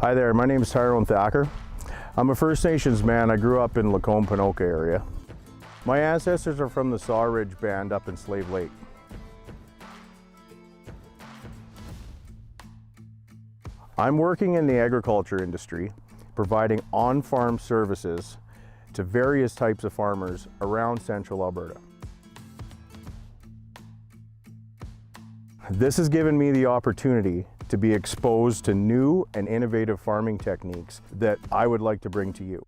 Hi there, my name is Tyrone Thacker. I'm a First Nations man. I grew up in Lacombe-Panoka area. My ancestors are from the Saw Ridge Band up in Slave Lake. I'm working in the agriculture industry, providing on-farm services to various types of farmers around central Alberta. This has given me the opportunity to be exposed to new and innovative farming techniques that I would like to bring to you.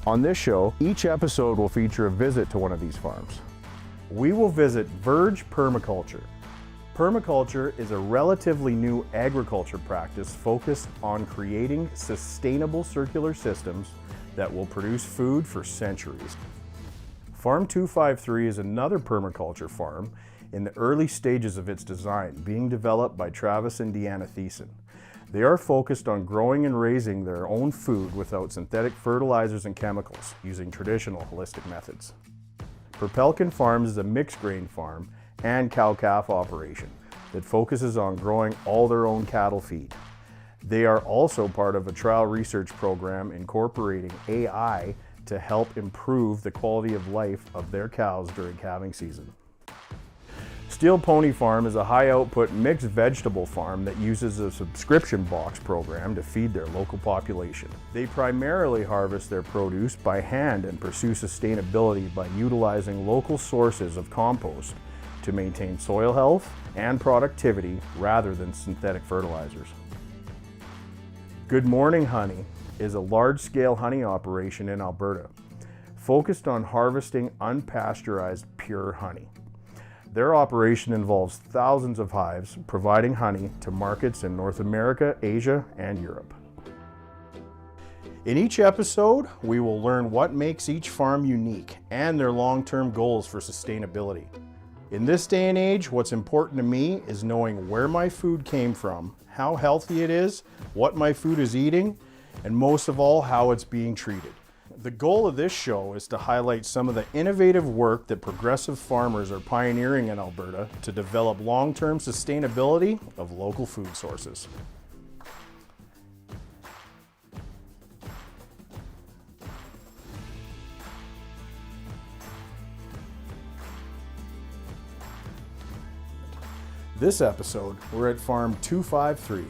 On this show, each episode will feature a visit to one of these farms. We will visit Verge Permaculture. Permaculture is a relatively new agriculture practice focused on creating sustainable circular systems that will produce food for centuries. Farm 253 is another permaculture farm in the early stages of its design, being developed by Travis and Deanna Thiessen. They are focused on growing and raising their own food without synthetic fertilizers and chemicals, using traditional holistic methods. Perpelkin Farms is a mixed grain farm and cow-calf operation that focuses on growing all their own cattle feed. They are also part of a trial research program incorporating AI to help improve the quality of life of their cows during calving season. Steel Pony Farm is a high-output mixed vegetable farm that uses a subscription box program to feed their local population. They primarily harvest their produce by hand and pursue sustainability by utilizing local sources of compost to maintain soil health and productivity rather than synthetic fertilizers. Good Morning Honey is a large-scale honey operation in Alberta, focused on harvesting unpasteurized pure honey. Their operation involves thousands of hives, providing honey to markets in North America, Asia, and Europe. In each episode, we will learn what makes each farm unique and their long-term goals for sustainability. In this day and age, what's important to me is knowing where my food came from, how healthy it is, what my food is eating, and most of all, how it's being treated. The goal of this show is to highlight some of the innovative work that progressive farmers are pioneering in Alberta to develop long-term sustainability of local food sources. This episode, we're at Farm 253.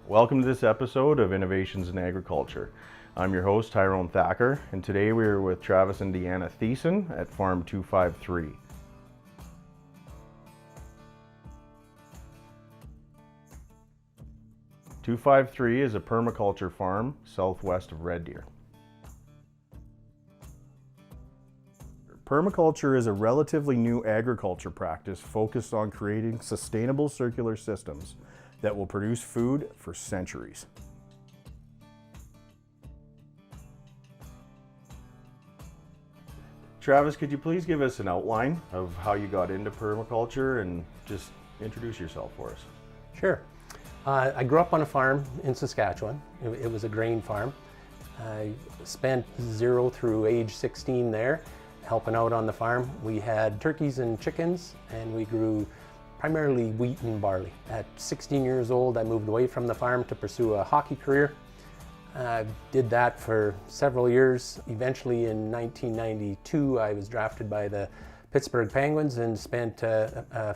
Welcome to this episode of Innovations in Agriculture. I'm your host, Tyrone Thacker, and today we are with Travis and Deanna Thiessen at Farm 253. .253 is a permaculture farm southwest of Red Deer. Permaculture is a relatively new agriculture practice focused on creating sustainable circular systems that will produce food for centuries. Travis, could you please give us an outline of how you got into permaculture and just introduce yourself for us? Sure. I grew up on a farm in Saskatchewan. It was a grain farm. I spent 0 through age 16 there, helping out on the farm. We had turkeys and chickens, and we grew primarily wheat and barley. At 16 years old, I moved away from the farm to pursue a hockey career. I did that for several years. Eventually in 1992, I was drafted by the Pittsburgh Penguins and spent the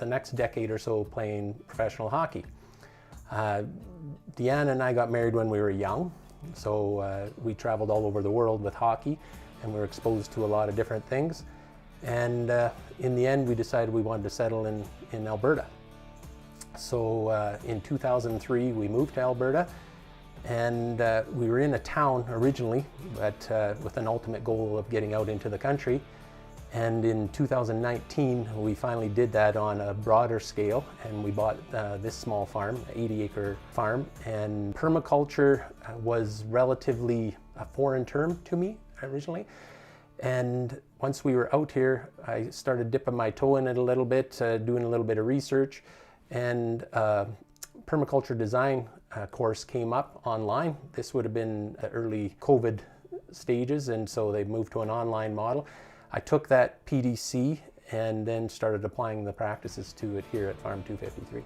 next decade or so playing professional hockey. Deanna and I got married when we were young, so we traveled all over the world with hockey and we were exposed to a lot of different things. And in the end, we decided we wanted to settle in Alberta. So in 2003, we moved to Alberta, and we were in a town originally, but with an ultimate goal of getting out into the country. And in 2019, we finally did that on a broader scale, and we bought this small farm, an 80-acre farm. And permaculture was relatively a foreign term to me originally. And once we were out here, I started dipping my toe in it a little bit, doing a little bit of research, and permaculture design course came up online. This would have been the early COVID stages, and so they moved to an online model. I took that PDC and then started applying the practices to it here at Farm 253.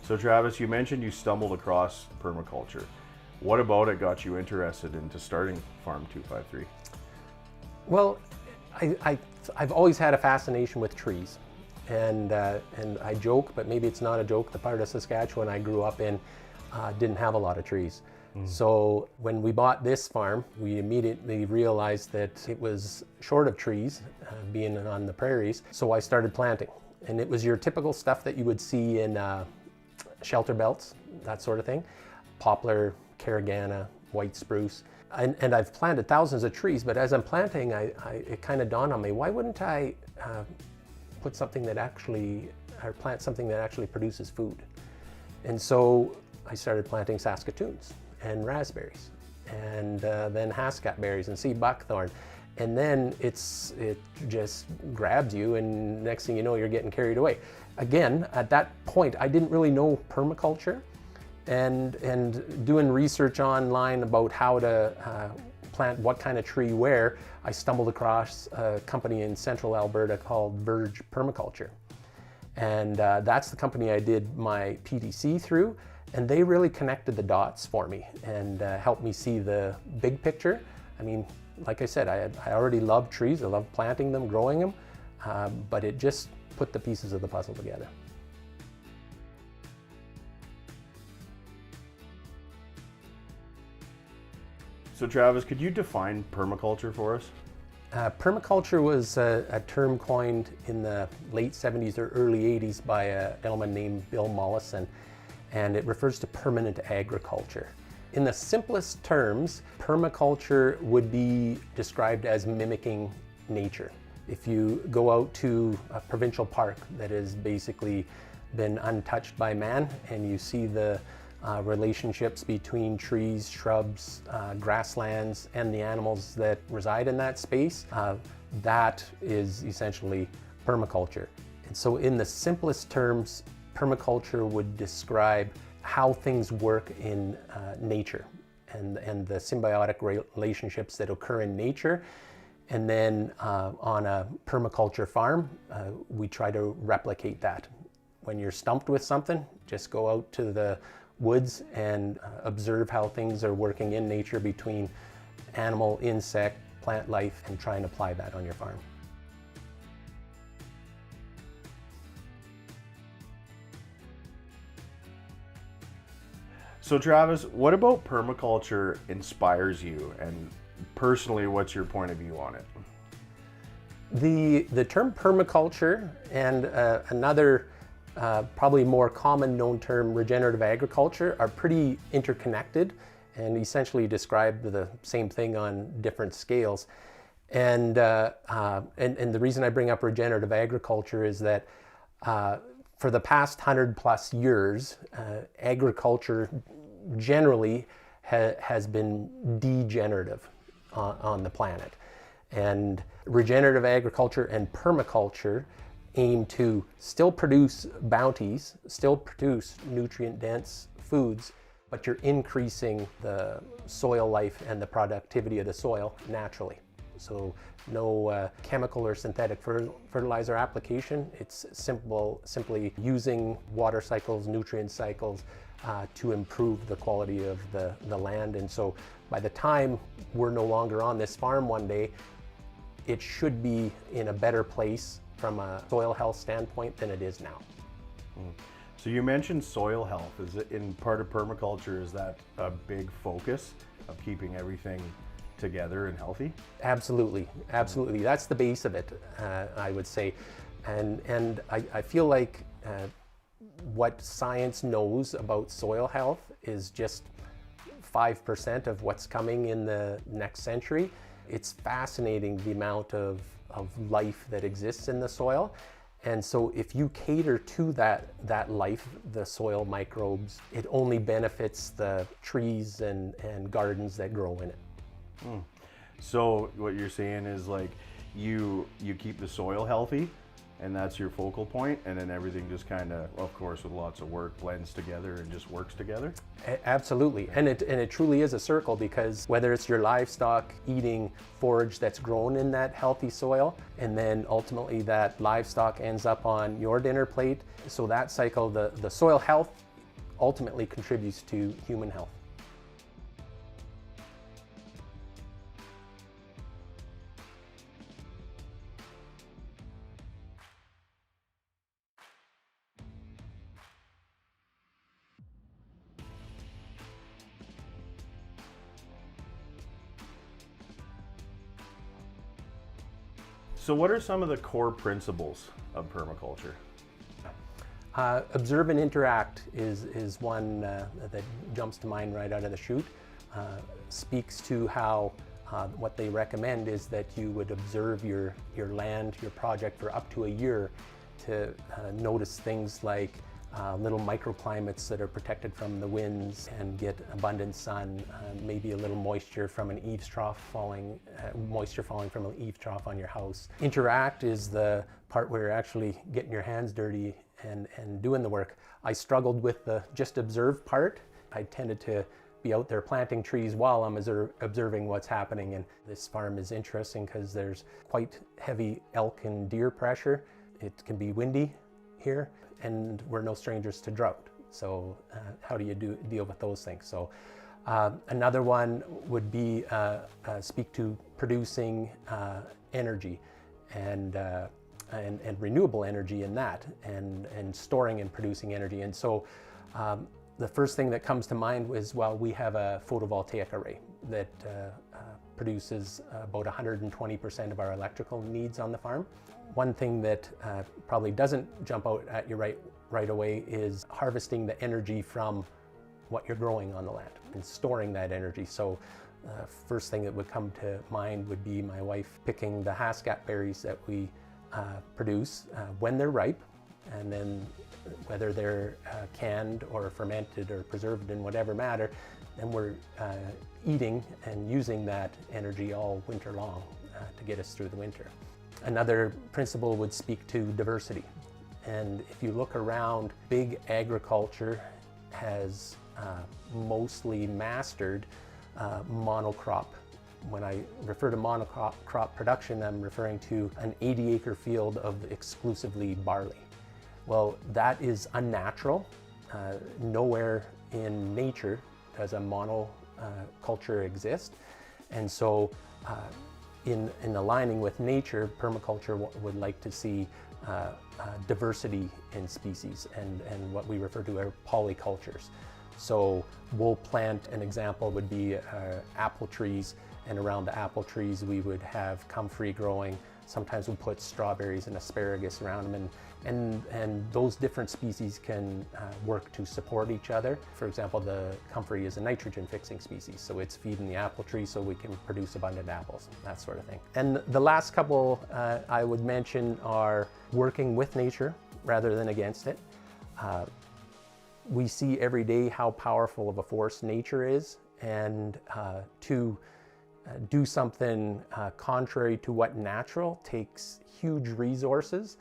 So Travis, you mentioned you stumbled across permaculture. What about it got you interested into starting Farm 253? Well, I've always had a fascination with trees. And I joke, but maybe it's not a joke, the part of Saskatchewan I grew up in didn't have a lot of trees. So when we bought this farm, we immediately realized that it was short of trees, being on the prairies. So I started planting. And it was your typical stuff that you would see in shelter belts, that sort of thing. Poplar, carragana, white spruce. And I've planted thousands of trees, but as I'm planting, it kind of dawned on me, why wouldn't I put something that actually, or plant something that actually produces food? And so I started planting Saskatoons and raspberries, and then Hascat berries and sea buckthorn. And then it just grabs you, and next thing you know, you're getting carried away. Again, at that point, I didn't really know permaculture, and doing research online about how to plant what kind of tree where, I stumbled across a company in central Alberta called Verge Permaculture. And that's the company I did my PDC through, and they really connected the dots for me and helped me see the big picture. I mean, like I said, I already love trees, I love planting them, growing them, but it just put the pieces of the puzzle together. So Travis, could you define permaculture for us? Permaculture was a term coined in the late 70s or early 80s by a gentleman named Bill Mollison, and it refers to permanent agriculture. In the simplest terms, permaculture would be described as mimicking nature. If you go out to a provincial park that has basically been untouched by man, and you see the relationships between trees, shrubs, grasslands, and the animals that reside in that space, that is essentially permaculture. And so in the simplest terms, permaculture would describe how things work in nature and the symbiotic relationships that occur in nature. And then on a permaculture farm, we try to replicate that. When you're stumped with something, just go out to the woods and observe how things are working in nature between animal, insect, plant life, and try and apply that on your farm. So Travis, what about permaculture inspires you, and personally, what's your point of view on it? The term permaculture and another probably more common known term, regenerative agriculture, are pretty interconnected and essentially describe the same thing on different scales. And the reason I bring up regenerative agriculture is that for the past 100+ years, agriculture generally has been degenerative on the planet. And regenerative agriculture and permaculture aim to still produce bounties, still produce nutrient-dense foods, but you're increasing the soil life and the productivity of the soil naturally. So no chemical or synthetic fertilizer application. It's simply using water cycles, nutrient cycles to improve the quality of the land. And so by the time we're no longer on this farm one day, it should be in a better place from a soil health standpoint than it is now. So you mentioned soil health. Is it in part of permaculture, is that a big focus of keeping everything together and healthy? Absolutely, absolutely. That's the base of it, I would say. And I feel like what science knows about soil health is just 5% of what's coming in the next century. It's fascinating the amount of life that exists in the soil. And so if you cater to that life, the soil microbes, it only benefits the trees and gardens that grow in it. So what you're saying is like you keep the soil healthy, and that's your focal point, and then everything just kind of course, with lots of work, blends together and just works together? Absolutely, and it truly is a circle, because whether it's your livestock eating forage that's grown in that healthy soil, and then ultimately that livestock ends up on your dinner plate, so that cycle, the soil health ultimately contributes to human health. So what are some of the core principles of permaculture? Observe and interact is one that jumps to mind right out of the chute. Speaks to how what they recommend is that you would observe your land, your project for up to a year to notice things like little microclimates that are protected from the winds and get abundant sun, maybe a little moisture from an eaves trough falling, moisture falling from an eaves trough on your house. Interact is the part where you're actually getting your hands dirty and doing the work. I struggled with the just observe part. I tended to be out there planting trees while I'm observing what's happening. And this farm is interesting because there's quite heavy elk and deer pressure. It can be windy here, and we're no strangers to drought. So how do you deal with those things? So another one would be speak to producing energy and renewable energy in that, and storing and producing energy. And so the first thing that comes to mind was, well, we have a photovoltaic array that produces about 120% of our electrical needs on the farm. One thing that probably doesn't jump out at you right away is harvesting the energy from what you're growing on the land and storing that energy. So first thing that would come to mind would be my wife picking the hascat berries that we produce when they're ripe, and then whether they're canned or fermented or preserved in whatever matter, and we're eating and using that energy all winter long to get us through the winter. Another principle would speak to diversity. And if you look around, big agriculture has mostly mastered monocrop. When I refer to monocrop production, I'm referring to an 80-acre field of exclusively barley. Well, that is unnatural. Nowhere in nature does a monoculture exist. And so in aligning with nature, permaculture would like to see diversity in species and what we refer to as polycultures. So we'll plant, an example would be apple trees, and around the apple trees we would have comfrey growing. Sometimes we'll put strawberries and asparagus around them, and those different species can work to support each other. For example, the comfrey is a nitrogen fixing species, so it's feeding the apple tree so we can produce abundant apples, that sort of thing. And the last couple I would mention are working with nature rather than against it. We see every day how powerful of a force nature is, and to do something contrary to what natural takes huge resources,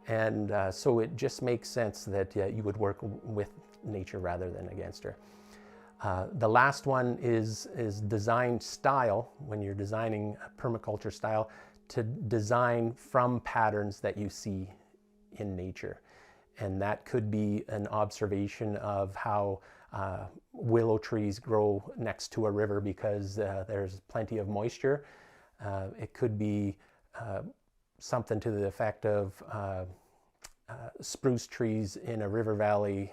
and so it just makes sense that you would work with nature rather than against her. The last one is design style. When you're designing a permaculture style, to design from patterns that you see in nature. And that could be an observation of how willow trees grow next to a river because there's plenty of moisture. It could be something to the effect of spruce trees in a river valley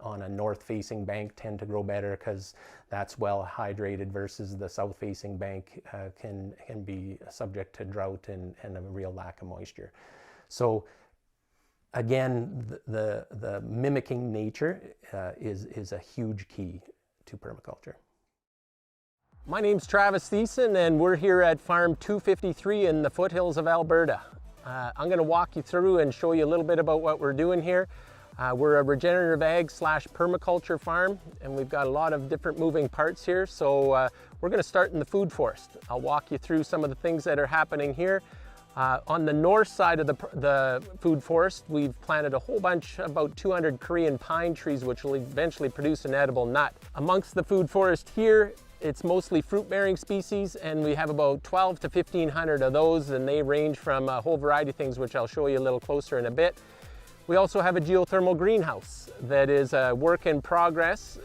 on a north-facing bank tend to grow better because that's well hydrated, versus the south-facing bank can be subject to drought and a real lack of moisture. So again, the mimicking nature is a huge key to permaculture. My name's Travis Thiessen, and we're here at Farm 253 in the foothills of Alberta. I'm going to walk you through and show you a little bit about what we're doing here. We're a regenerative ag / permaculture farm, and we've got a lot of different moving parts here. So we're going to start in the food forest. I'll walk you through some of the things that are happening here. On the north side of the food forest, we've planted a whole bunch, about 200 Korean pine trees, which will eventually produce an edible nut. Amongst the food forest here, it's mostly fruit-bearing species, and we have about 12 to 1,500 of those, and they range from a whole variety of things, which I'll show you a little closer in a bit. We also have a geothermal greenhouse that is a work in progress.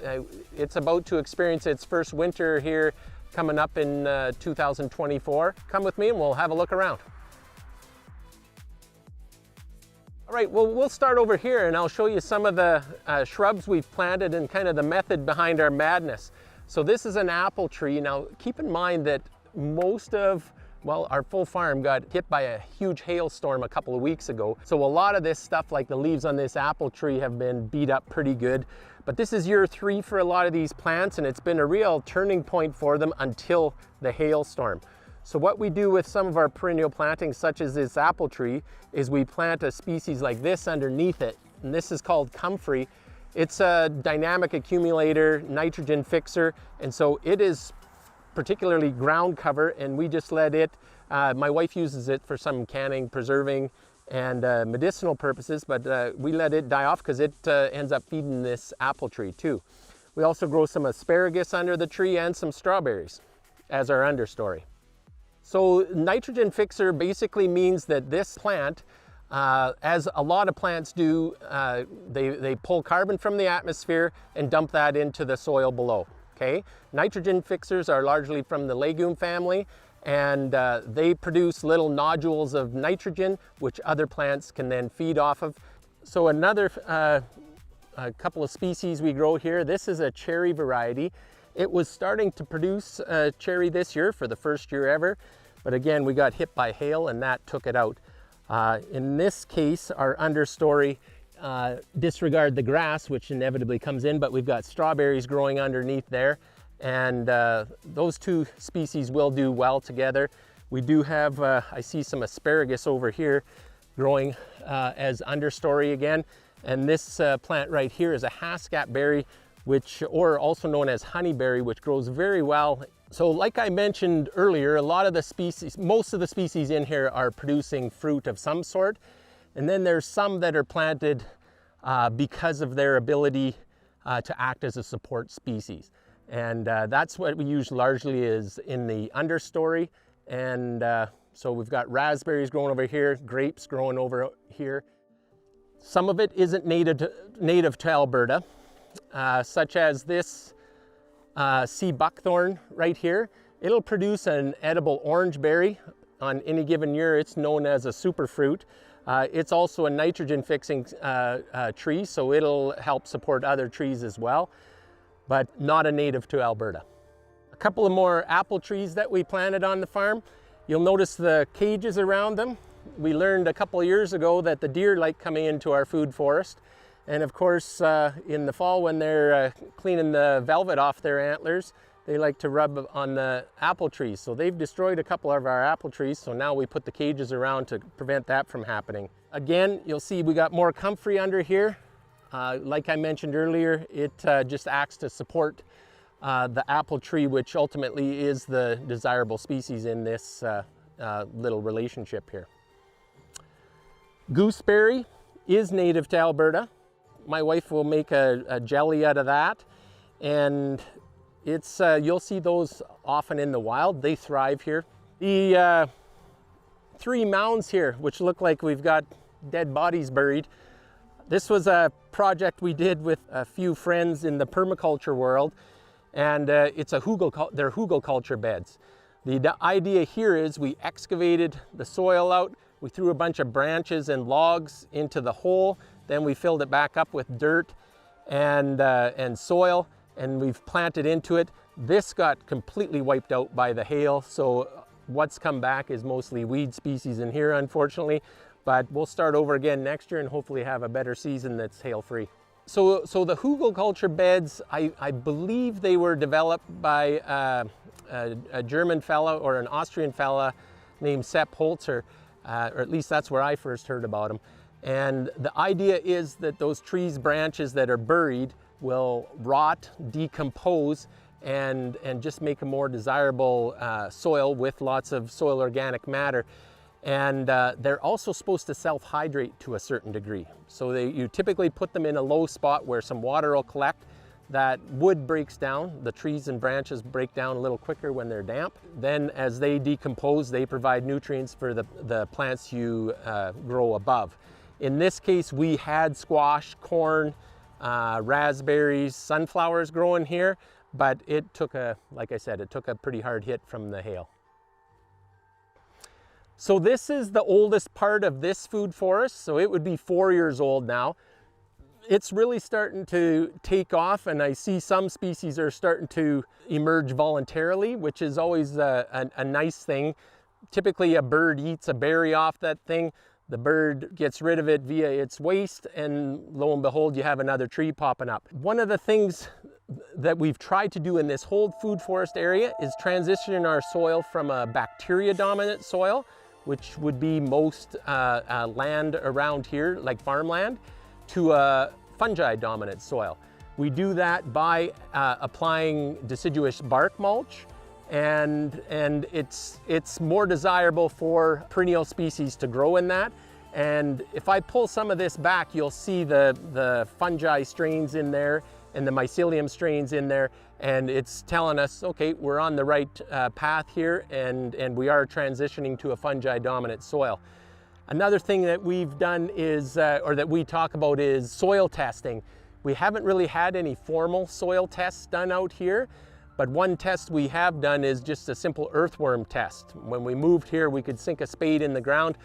It's about to experience its first winter here coming up in 2024. Come with me and we'll have a look around. All right, well, we'll start over here and I'll show you some of the shrubs we've planted and kind of the method behind our madness. So this is an apple tree. Now, keep in mind that most of, well, our full farm got hit by a huge hailstorm a couple of weeks ago. So a lot of this stuff, like the leaves on this apple tree, have been beat up pretty good. But this is year 3 for a lot of these plants, and it's been a real turning point for them until the hailstorm. So what we do with some of our perennial plantings, such as this apple tree, is we plant a species like this underneath it, and this is called comfrey. It's a dynamic accumulator, nitrogen fixer, and so it is particularly ground cover, and we just let it, my wife uses it for some canning, preserving, and medicinal purposes, but we let it die off because it ends up feeding this apple tree too. We also grow some asparagus under the tree and some strawberries as our understory. So nitrogen fixer basically means that this plant, as a lot of plants do, they pull carbon from the atmosphere and dump that into the soil below. Okay? Nitrogen fixers are largely from the legume family, and they produce little nodules of nitrogen, which other plants can then feed off of. So another a couple of species we grow here, this is a cherry variety. It was starting to produce cherry this year for the first year ever, but again, we got hit by hail and that took it out. In this case, our understory, disregard the grass, which inevitably comes in, but we've got strawberries growing underneath there, and those two species will do well together. We do have, I see some asparagus over here growing as understory again, and this plant right here is a hascap berry, which, or also known as honeyberry, which grows very well. So like I mentioned earlier, a lot of the species, most of the species in here are producing fruit of some sort. And then there's some that are planted because of their ability to act as a support species. And that's what we use largely is in the understory. And so we've got raspberries growing over here, grapes growing over here. Some of it isn't native to Alberta. Such as this sea buckthorn right here. It'll produce an edible orange berry on any given year. It's known as a superfruit. It's also a nitrogen fixing tree, so it'll help support other trees as well, but not a native to Alberta. A couple of more apple trees that we planted on the farm. You'll notice the cages around them. We learned a couple of years ago that the deer like coming into our food forest. And of course, in the fall when they're cleaning the velvet off their antlers, they like to rub on the apple trees. So they've destroyed a couple of our apple trees, so now we put the cages around to prevent that from happening. Again, you'll see we got more comfrey under here. Like I mentioned earlier, it just acts to support the apple tree, which ultimately is the desirable species in this little relationship here. Gooseberry is native to Alberta. My wife will make a jelly out of that, and it's you'll see those often in the wild. They thrive here. The 3 mounds here, which look like we've got dead bodies buried. This was a project we did with a few friends in the permaculture world, and it's they're hugelkultur beds. The idea here is we excavated the soil out, we threw a bunch of branches and logs into the hole, then we filled it back up with dirt and soil, and we've planted into it. This got completely wiped out by the hail, so what's come back is mostly weed species in here, unfortunately, but we'll start over again next year and hopefully have a better season that's hail-free. So the hugelkultur beds, I believe they were developed by a German fella or an Austrian fella named Sepp Holzer. or at least that's where I first heard about them. And the idea is that those trees' branches that are buried will rot, decompose, and just make a more desirable soil with lots of soil organic matter. And they're also supposed to self-hydrate to a certain degree. So you typically put them in a low spot where some water will collect. That wood breaks down, the trees and branches break down a little quicker when they're damp. Then as they decompose, they provide nutrients for the plants you grow above. In this case, we had squash, corn, raspberries, sunflowers growing here, but it took like I said, it took a pretty hard hit from the hail. So this is the oldest part of this food forest, so it would be 4 years old now. It's really starting to take off, and I see some species are starting to emerge voluntarily, which is always a nice thing. Typically a bird eats a berry off that thing, the bird gets rid of it via its waste, and lo and behold, you have another tree popping up. One of the things that we've tried to do in this whole food forest area is transition our soil from a bacteria-dominant soil, which would be most land around here, like farmland, to a fungi-dominant soil. We do that by applying deciduous bark mulch, and it's more desirable for perennial species to grow in that. And if I pull some of this back, you'll see the fungi strains in there and the mycelium strains in there, and it's telling us, okay, we're on the right path here, and we are transitioning to a fungi-dominant soil. Another thing that we've done is, or that we talk about, is soil testing. We haven't really had any formal soil tests done out here, but one test we have done is just a simple earthworm test. When we moved here, we could sink a spade in the ground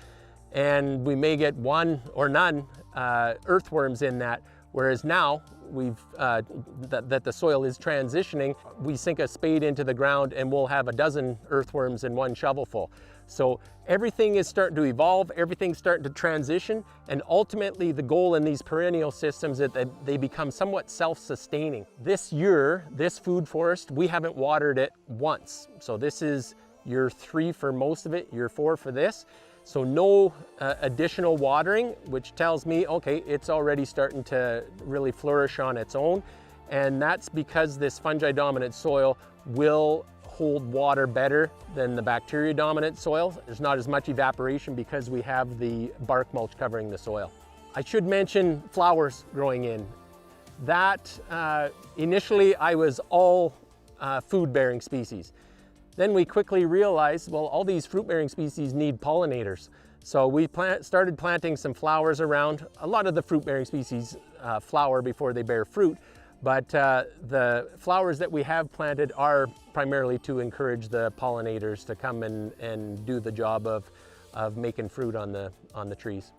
and we may get one or none earthworms in that. Whereas now, that the soil is transitioning, we sink a spade into the ground and we'll have a dozen earthworms in one shovelful. So everything is starting to evolve, everything's starting to transition, and ultimately the goal in these perennial systems is that they become somewhat self-sustaining. This year, this food forest, we haven't watered it once. So this is year 3 for most of it, year 4 for this. So no additional watering, which tells me, okay, it's already starting to really flourish on its own. And that's because this fungi-dominant soil will hold water better than the bacteria-dominant soil. There's not as much evaporation because we have the bark mulch covering the soil. I should mention flowers growing in. That initially I was all food-bearing species. Then we quickly realized, well, all these fruit-bearing species need pollinators. So we started planting some flowers around. A lot of the fruit-bearing species flower before they bear fruit, but the flowers that we have planted are primarily to encourage the pollinators to come and do the job of making fruit on the trees.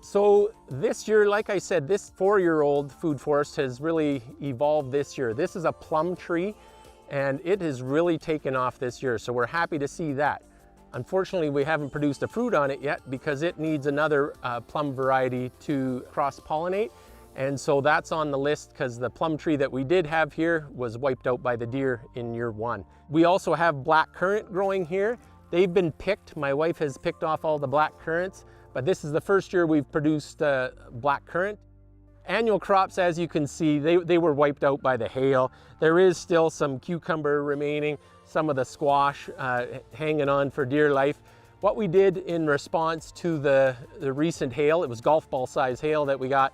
So this year, like I said, this 4-year-old food forest has really evolved this year. This is a plum tree, and it has really taken off this year, so we're happy to see that. Unfortunately, we haven't produced a fruit on it yet because it needs another plum variety to cross-pollinate, and so that's on the list because the plum tree that we did have here was wiped out by the deer in year 1. We also have black currant growing here. They've been picked. My wife has picked off all the black currants, but this is the first year we've produced black currant. Annual crops, as you can see, they were wiped out by the hail. There is still some cucumber remaining, some of the squash hanging on for dear life. What we did in response to the recent hail, it was golf ball size hail that we got,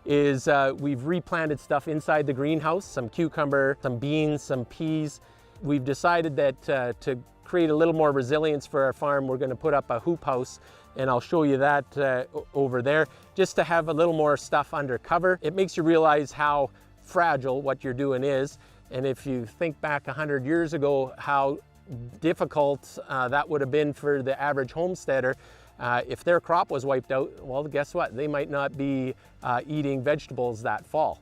is we've replanted stuff inside the greenhouse, some cucumber, some beans, some peas. We've decided that to create a little more resilience for our farm, we're going to put up a hoop house, and I'll show you that over there, just to have a little more stuff under cover. It makes you realize how fragile what you're doing is, and if you think back 100 years ago, how difficult that would have been for the average homesteader. If their crop was wiped out, well, guess what? They might not be eating vegetables that fall.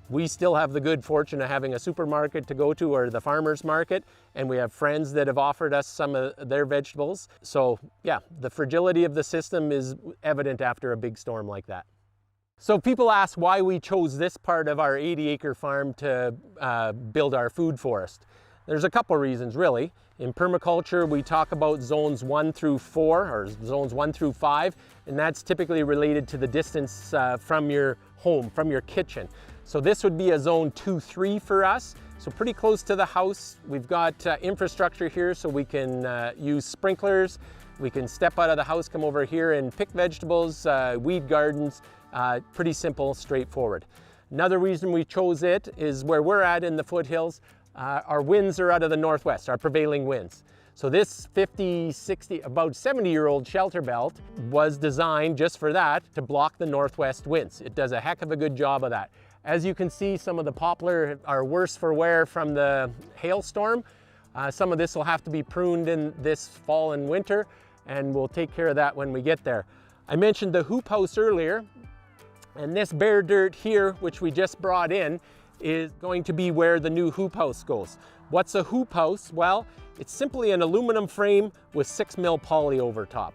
We still have the good fortune of having a supermarket to go to, or the farmer's market, and we have friends that have offered us some of their vegetables. So yeah, the fragility of the system is evident after a big storm like that. So people ask why we chose this part of our 80-acre farm to build our food forest. There's a couple reasons, really. In permaculture, we talk about zones 1 through 4, or zones 1 through 5, and that's typically related to the distance from your home, from your kitchen. So this would be a zone 2-3 for us, so pretty close to the house. We've got infrastructure here, so we can use sprinklers. We can step out of the house, come over here and pick vegetables, weed gardens. Pretty simple, straightforward. Another reason we chose it is where we're at in the foothills. Our winds are out of the northwest, our prevailing winds. So this 50, 60, about 70-year-old shelter belt was designed just for that, to block the northwest winds. It does a heck of a good job of that. As you can see, some of the poplar are worse for wear from the hailstorm. Some of this will have to be pruned in this fall and winter, and we'll take care of that when we get there. I mentioned the hoop house earlier, and this bare dirt here, which we just brought in, is going to be where the new hoop house goes. What's a hoop house? Well, it's simply an aluminum frame with 6mm poly over top.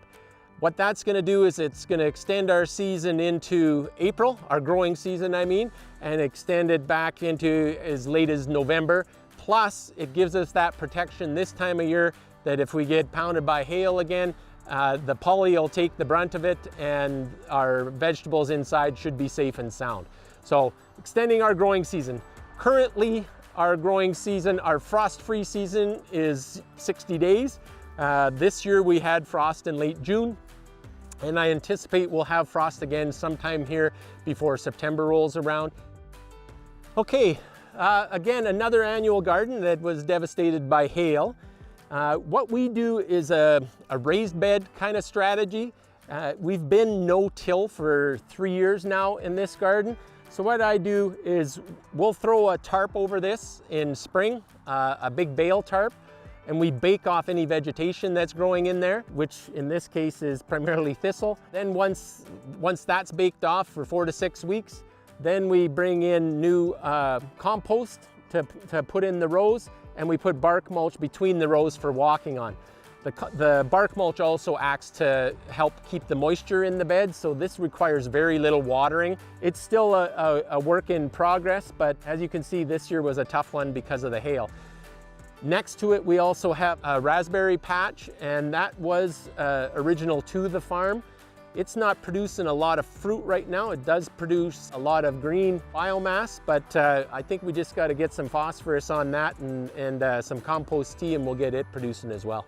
What that's going to do is it's going to extend our season into April, our growing season I mean, and extend it back into as late as November. Plus, it gives us that protection this time of year that if we get pounded by hail again, the poly will take the brunt of it and our vegetables inside should be safe and sound. So extending our growing season. Currently, our growing season, our frost-free season is 60 days. This year we had frost in late June, and I anticipate we'll have frost again sometime here before September rolls around. Okay, again, another annual garden that was devastated by hail. What we do is a raised bed kind of strategy. We've been no-till for 3 years now in this garden. So what I do is we'll throw a tarp over this in spring, a big bale tarp, and we bake off any vegetation that's growing in there, which in this case is primarily thistle. Then once that's baked off for 4 to 6 weeks, then we bring in new compost to put in the rows, and we put bark mulch between the rows for walking on. The bark mulch also acts to help keep the moisture in the bed, so this requires very little watering. It's still a work in progress, but as you can see, this year was a tough one because of the hail. Next to it, we also have a raspberry patch, and that was original to the farm. It's not producing a lot of fruit right now. It does produce a lot of green biomass, but I think we just got to get some phosphorus on that and some compost tea, and we'll get it producing as well.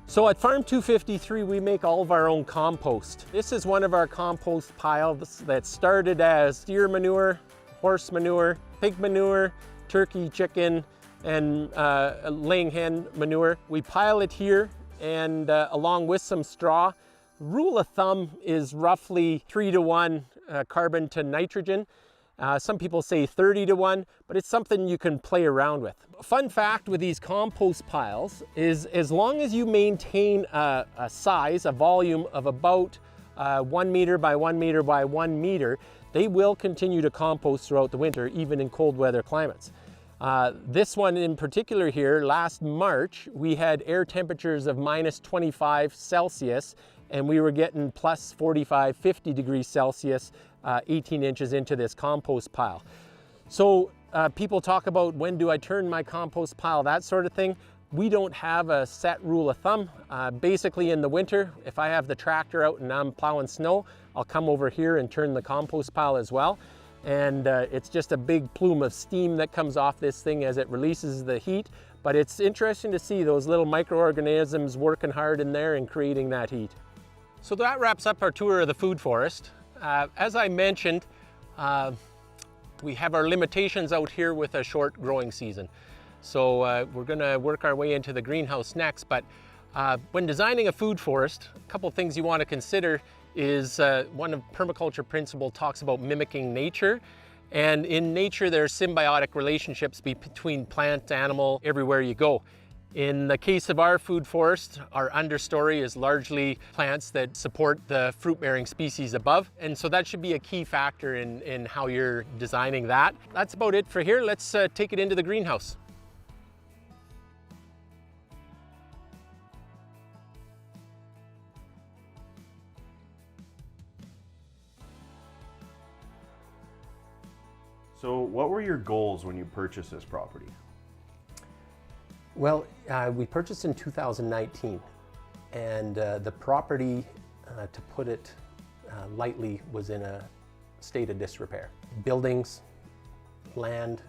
So at Farm 253, we make all of our own compost. This is one of our compost piles that started as steer manure, horse manure, pig manure, turkey, chicken, and laying hen manure. We pile it here, and along with some straw. Rule of thumb is roughly 3 to 1 carbon to nitrogen. Some people say 30 to 1, but it's something you can play around with. A fun fact with these compost piles is as long as you maintain a size, a volume of about 1 meter by 1 meter by 1 meter, they will continue to compost throughout the winter, even in cold weather climates. This one in particular here, last March, we had air temperatures of minus 25 Celsius, and we were getting plus 45, 50 degrees Celsius 18 inches into this compost pile. So people talk about when do I turn my compost pile, that sort of thing. We don't have a set rule of thumb. Basically in the winter, if I have the tractor out and I'm plowing snow, I'll come over here and turn the compost pile as well. And it's just a big plume of steam that comes off this thing as it releases the heat. But it's interesting to see those little microorganisms working hard in there and creating that heat. So that wraps up our tour of the food forest. As I mentioned, we have our limitations out here with a short growing season. So we're gonna work our way into the greenhouse next, but when designing a food forest, a couple things you want to consider is one of permaculture principle talks about mimicking nature. And in nature, there are symbiotic relationships between plant, animal, everywhere you go. In the case of our food forest, our understory is largely plants that support the fruit-bearing species above. And so that should be a key factor in how you're designing that. That's about it for here. Let's take it into the greenhouse. So what were your goals when you purchased this property? Well, we purchased in 2019, and the property, to put it lightly, was in a state of disrepair. Buildings, land,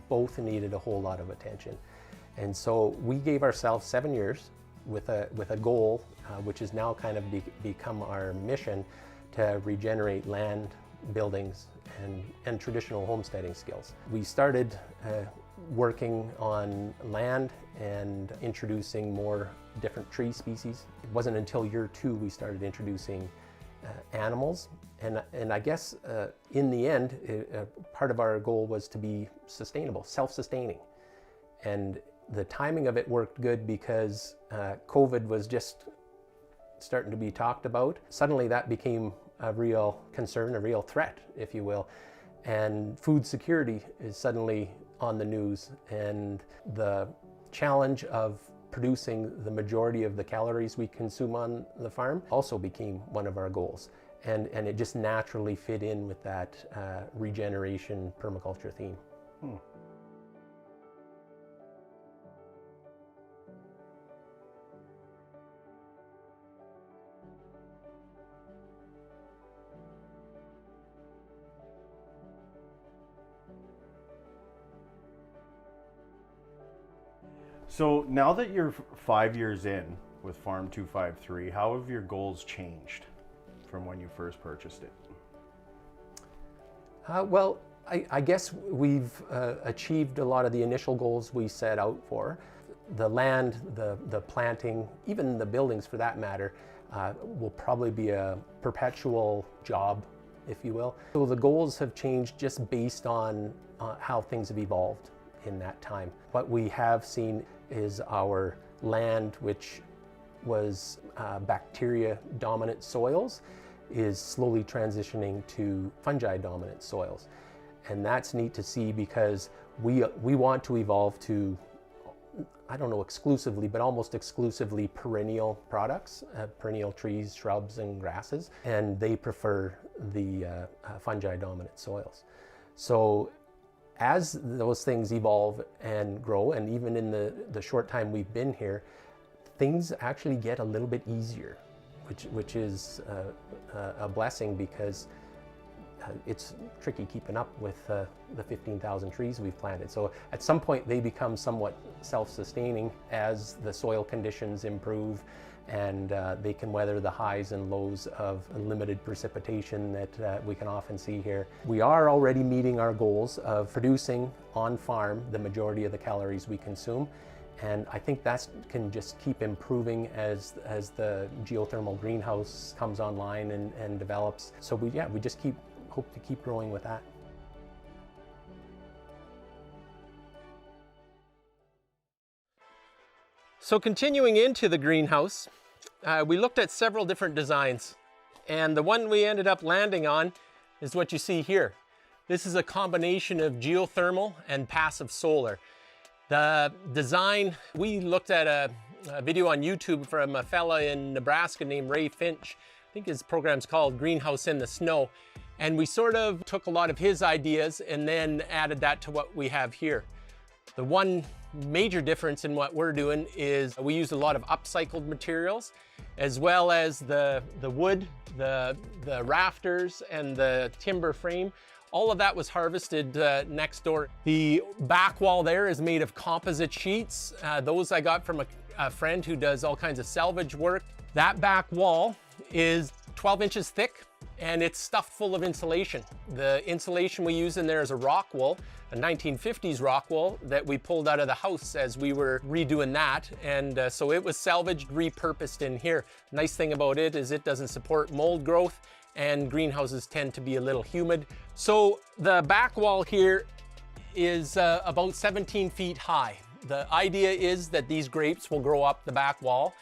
both needed a whole lot of attention. And so we gave ourselves 7 years with a goal, which has now kind of become our mission, to regenerate land, buildings, and traditional homesteading skills. We started working on land and introducing more different tree species. It wasn't until year 2 we started introducing animals. And I guess in the end, part of our goal was to be sustainable, self-sustaining. And the timing of it worked good because COVID was just starting to be talked about. Suddenly that became a real concern, a real threat, if you will. And food security is suddenly on the news. And the challenge of producing the majority of the calories we consume on the farm also became one of our goals. And it just naturally fit in with that regeneration permaculture theme. So now that you're 5 years in with Farm 253, how have your goals changed from when you first purchased it? Well, I guess we've achieved a lot of the initial goals we set out for. The land, the planting, even the buildings for that matter, will probably be a perpetual job, if you will. So the goals have changed just based on how things have evolved in that time. What we have seen is our land, which was bacteria-dominant soils, is slowly transitioning to fungi-dominant soils. And that's neat to see because we want to evolve to, I don't know exclusively, but almost exclusively perennial products, perennial trees, shrubs, and grasses, and they prefer the fungi-dominant soils. So as those things evolve and grow, and even in the short time we've been here, things actually get a little bit easier, which is a blessing because it's tricky keeping up with the 15,000 trees we've planted. So at some point they become somewhat self-sustaining as the soil conditions improve and they can weather the highs and lows of limited precipitation that we can often see here. We are already meeting our goals of producing on farm the majority of the calories we consume. And I think that can just keep improving as the geothermal greenhouse comes online and develops. So we just hope to keep growing with that. So continuing into the greenhouse, we looked at several different designs, and the one we ended up landing on is what you see here. This is a combination of geothermal and passive solar. The design, we looked at a video on YouTube from a fella in Nebraska named Ray Finch. I think his program's called Greenhouse in the Snow. And we sort of took a lot of his ideas and then added that to what we have here. The one major difference in what we're doing is we use a lot of upcycled materials, as well as the wood, the rafters, and the timber frame. All of that was harvested next door. The back wall there is made of composite sheets. Those I got from a friend who does all kinds of salvage work. That back wall is 12 inches thick and it's stuffed full of insulation. The insulation we use in there is a rock wool, a 1950s rock wool that we pulled out of the house as we were redoing that. And so it was salvaged, repurposed in here. Nice thing about it is it doesn't support mold growth, and greenhouses tend to be a little humid. So the back wall here is about 17 feet high. The idea is that these grapes will grow up the back wall.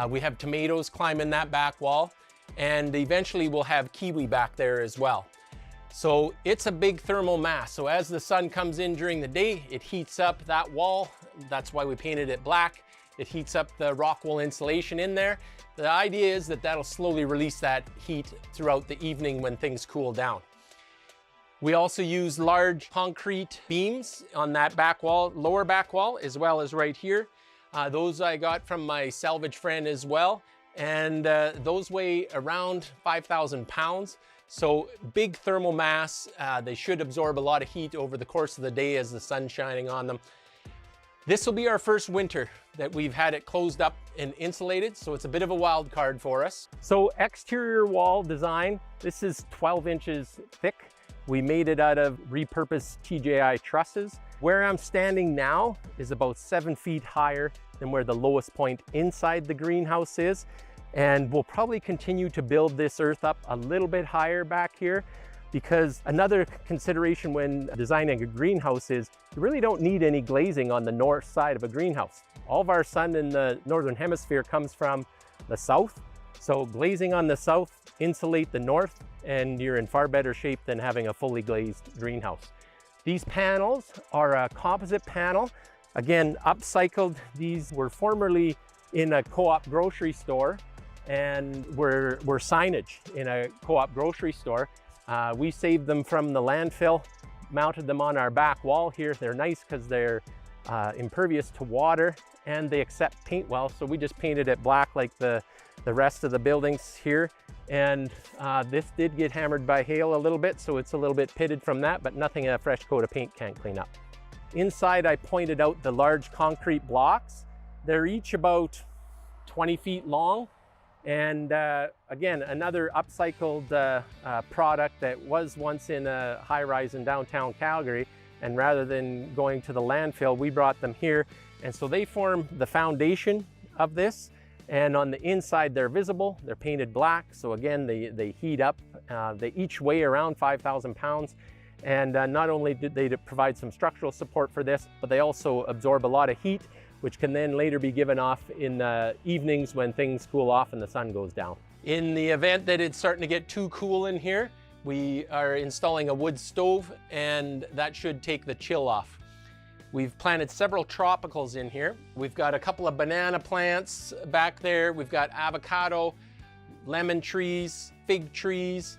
We have tomatoes climbing that back wall, and eventually we'll have kiwi back there as well. So it's a big thermal mass. So as the sun comes in during the day, it heats up that wall. That's why we painted it black. It heats up the rock wool insulation in there. The idea is that that'll slowly release that heat throughout the evening when things cool down. We also use large concrete beams on that back wall, lower back wall, as well as right here. Those I got from my salvage friend as well. And those weigh around 5,000 pounds. So big thermal mass. They should absorb a lot of heat over the course of the day as the sun's shining on them. This will be our first winter that we've had it closed up and insulated, so it's a bit of a wild card for us. So exterior wall design, this is 12 inches thick. We made it out of repurposed TJI trusses. Where I'm standing now is about 7 feet higher than where the lowest point inside the greenhouse is. And we'll probably continue to build this earth up a little bit higher back here, because another consideration when designing a greenhouse is you really don't need any glazing on the north side of a greenhouse. All of our sun in the northern hemisphere comes from the south. So glazing on the south, insulate the north, and you're in far better shape than having a fully glazed greenhouse. These panels are a composite panel. Again, upcycled. These were formerly in a co-op grocery store and were signage in a co-op grocery store. We saved them from the landfill, mounted them on our back wall here. They're nice because they're impervious to water and they accept paint well. So we just painted it black like the rest of the buildings here. And this did get hammered by hail a little bit, so it's a little bit pitted from that, but nothing a fresh coat of paint can't clean up. Inside, I pointed out the large concrete blocks. They're each about 20 feet long. And again, another upcycled product that was once in a high-rise in downtown Calgary. And rather than going to the landfill, we brought them here. And so they form the foundation of this. And on the inside, they're visible. They're painted black. So again, they heat up. They each weigh around 5,000 pounds. And not only did they provide some structural support for this, but they also absorb a lot of heat, which can then later be given off in evenings when things cool off and the sun goes down. In the event that it's starting to get too cool in here, we are installing a wood stove, and that should take the chill off. We've planted several tropicals in here. We've got a couple of banana plants back there. We've got avocado, lemon trees, fig trees.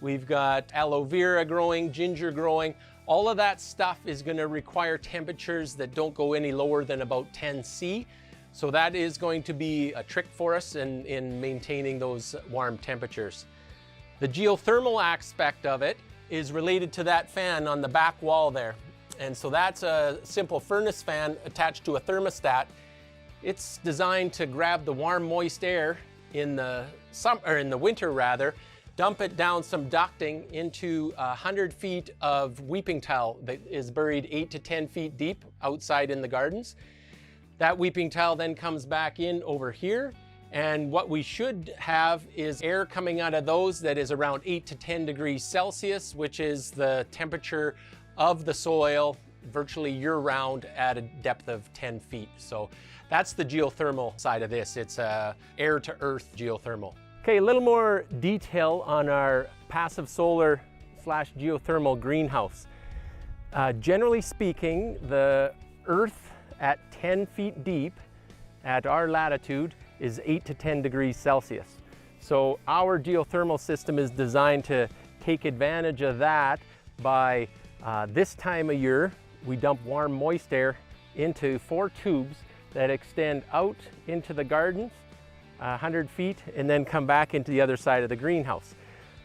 We've got aloe vera growing, ginger growing. All of that stuff is going to require temperatures that don't go any lower than about 10 C. So that is going to be a trick for us in maintaining those warm temperatures. The geothermal aspect of it is related to that fan on the back wall there. And so that's a simple furnace fan attached to a thermostat. It's designed to grab the warm, moist air in the summer, or in the winter rather, dump it down some ducting into 100 feet of weeping tile that is buried 8 to 10 feet deep outside in the gardens. That weeping tile then comes back in over here. And what we should have is air coming out of those that is around 8 to 10 degrees Celsius, which is the temperature of the soil virtually year-round at a depth of 10 feet. So that's the geothermal side of this. It's air-to-earth geothermal. Okay, a little more detail on our passive solar / geothermal greenhouse. Generally speaking, the earth at 10 feet deep at our latitude is 8 to 10 degrees Celsius. So our geothermal system is designed to take advantage of that by this time of year. We dump warm, moist air into 4 tubes that extend out into the gardens 100 feet and then come back into the other side of the greenhouse.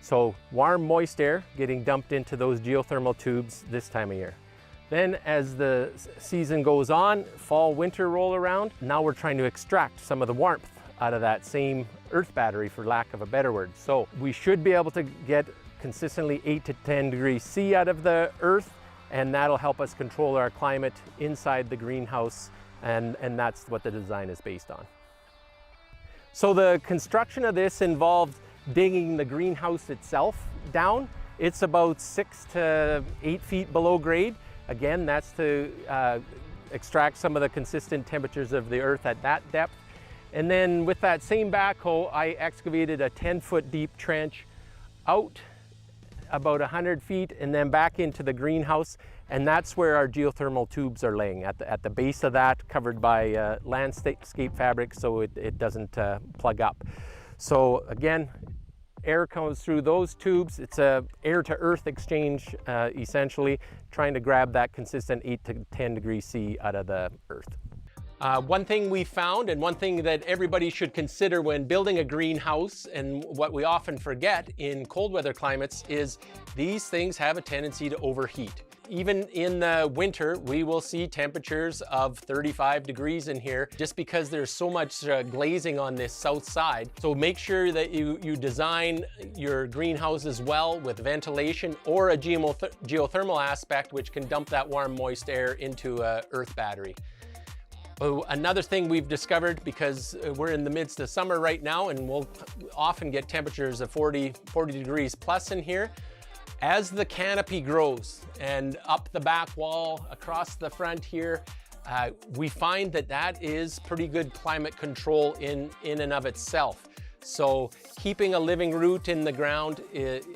So warm, moist air getting dumped into those geothermal tubes this time of year. Then as the season goes on, fall, winter roll around, now we're trying to extract some of the warmth out of that same earth battery, for lack of a better word. So we should be able to get consistently 8 to 10 degrees C out of the earth, and that'll help us control our climate inside the greenhouse, and that's what the design is based on. So the construction of this involved digging the greenhouse itself down. It's about 6 to 8 feet below grade. Again, that's to extract some of the consistent temperatures of the earth at that depth. And then with that same backhoe, I excavated a 10-foot deep trench out about 100 feet and then back into the greenhouse. And that's where our geothermal tubes are laying, at the base of that, covered by landscape fabric so it doesn't plug up. So again, air comes through those tubes. It's a air to earth exchange, essentially, trying to grab that consistent 8 to 10 degrees C out of the earth. One thing we found, and one thing that everybody should consider when building a greenhouse, and what we often forget in cold weather climates, is these things have a tendency to overheat. Even in the winter, we will see temperatures of 35 degrees in here just because there's so much glazing on this south side. So make sure that you design your greenhouse as well with ventilation or a geothermal aspect, which can dump that warm, moist air into an earth battery. Another thing we've discovered, because we're in the midst of summer right now and we'll often get temperatures of 40 degrees plus in here, as the canopy grows and up the back wall, across the front here, we find that that is pretty good climate control in and of itself. So keeping a living root in the ground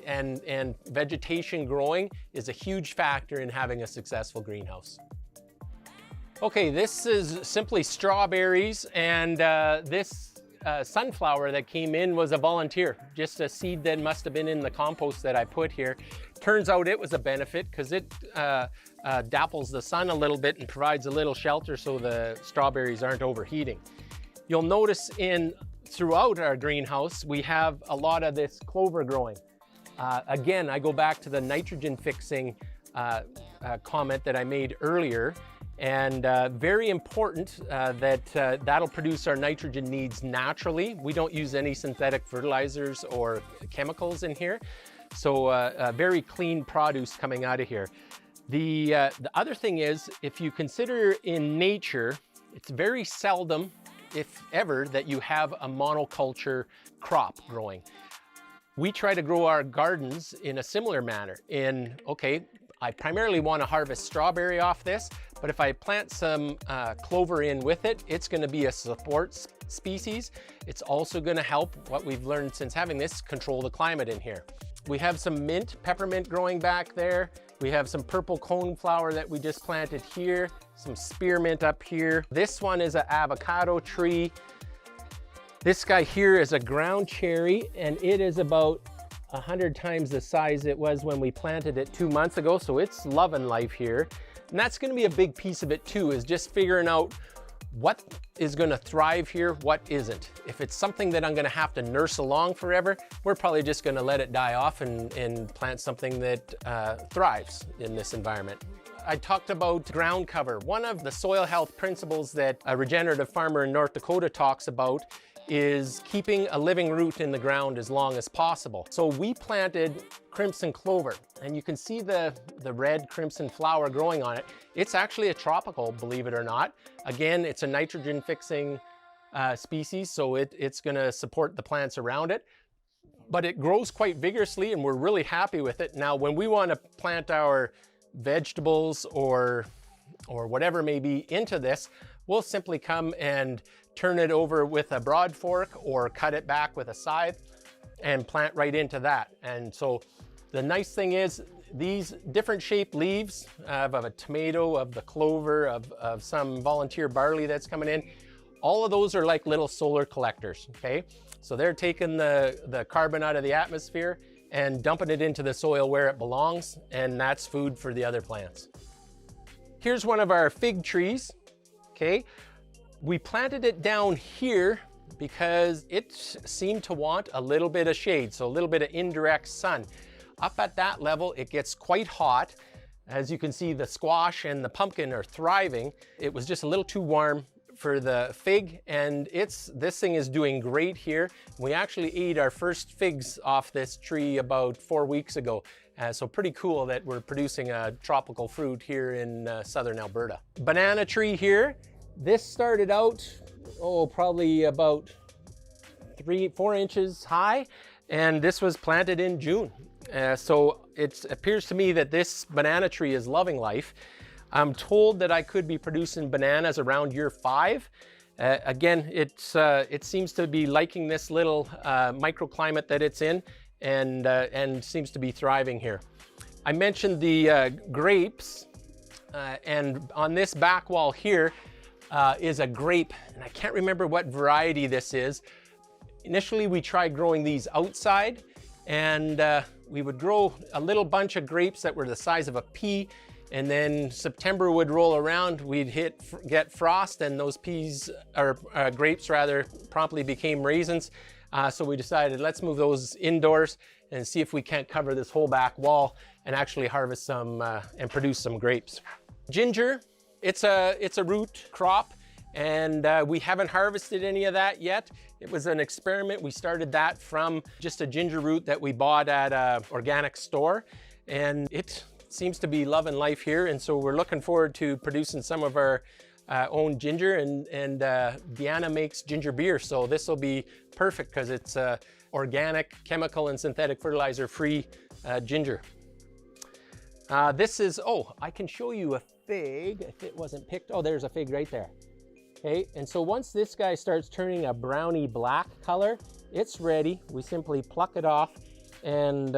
and vegetation growing is a huge factor in having a successful greenhouse. Okay, this is simply strawberries, and this sunflower that came in was a volunteer, just a seed that must have been in the compost that I put here. Turns out it was a benefit because it dapples the sun a little bit and provides a little shelter so the strawberries aren't overheating. You'll notice throughout our greenhouse, we have a lot of this clover growing. Again, I go back to the nitrogen fixing comment that I made earlier. And very important that that'll produce our nitrogen needs naturally. We don't use any synthetic fertilizers or chemicals in here. So very clean produce coming out of here. The other thing is, if you consider in nature, it's very seldom, if ever, that you have a monoculture crop growing. We try to grow our gardens in a similar manner. I primarily want to harvest strawberry off this, but if I plant some clover in with it, it's going to be a support species. It's also going to help, what we've learned since having this, control the climate in here. We have some peppermint growing back there. We have some purple coneflower that we just planted here, some spearmint up here. This one is an avocado tree. This guy here is a ground cherry, and it is about 100 times the size it was when we planted it 2 months ago, so it's loving life here. And that's going to be a big piece of it too, is just figuring out what is going to thrive here, what isn't. If it's something that I'm going to have to nurse along forever, we're probably just going to let it die off and plant something that thrives in this environment. I talked about ground cover. One of the soil health principles that a regenerative farmer in North Dakota talks about is keeping a living root in the ground as long as possible. So we planted crimson clover, and you can see the red crimson flower growing on it. It's actually a tropical, believe it or not. Again, it's a nitrogen fixing species, so it's gonna support the plants around it. But it grows quite vigorously, and we're really happy with it. Now, when we wanna plant our vegetables or whatever may be into this, we'll simply come and turn it over with a broad fork or cut it back with a scythe and plant right into that. And so the nice thing is these different shaped leaves of a tomato, of the clover, of some volunteer barley that's coming in, all of those are like little solar collectors, okay? So they're taking the carbon out of the atmosphere and dumping it into the soil where it belongs, and that's food for the other plants. Here's one of our fig trees, okay? We planted it down here because it seemed to want a little bit of shade, so a little bit of indirect sun. Up at that level, it gets quite hot. As you can see, the squash and the pumpkin are thriving. It was just a little too warm for the fig, and this thing is doing great here. We actually ate our first figs off this tree about 4 weeks ago. So pretty cool that we're producing a tropical fruit here in southern Alberta. Banana tree here. This started out, probably about 3-4 inches high, and this was planted in June. So it appears to me that this banana tree is loving life. I'm told that I could be producing bananas around year 5. Again, it seems to be liking this little microclimate that it's in, and seems to be thriving here. I mentioned the grapes, and on this back wall here is a grape, and I can't remember what variety this is. Initially, we tried growing these outside, and we would grow a little bunch of grapes that were the size of a pea, and then September would roll around, we'd get frost, and those grapes rather, promptly became raisins. So we decided, let's move those indoors and see if we can't cover this whole back wall and actually harvest some and produce some grapes. Ginger, it's a root crop, and we haven't harvested any of that yet. It was an experiment. We started that from just a ginger root that we bought at an organic store, and it seems to be loving life here. And so we're looking forward to producing some of our own ginger, and Deanna makes ginger beer. So this will be perfect because it's organic, chemical and synthetic fertilizer free ginger. This is, I can show you a fig if it wasn't picked. Oh, there's a fig right there. Okay, and so once this guy starts turning a browny black color, it's ready. We simply pluck it off and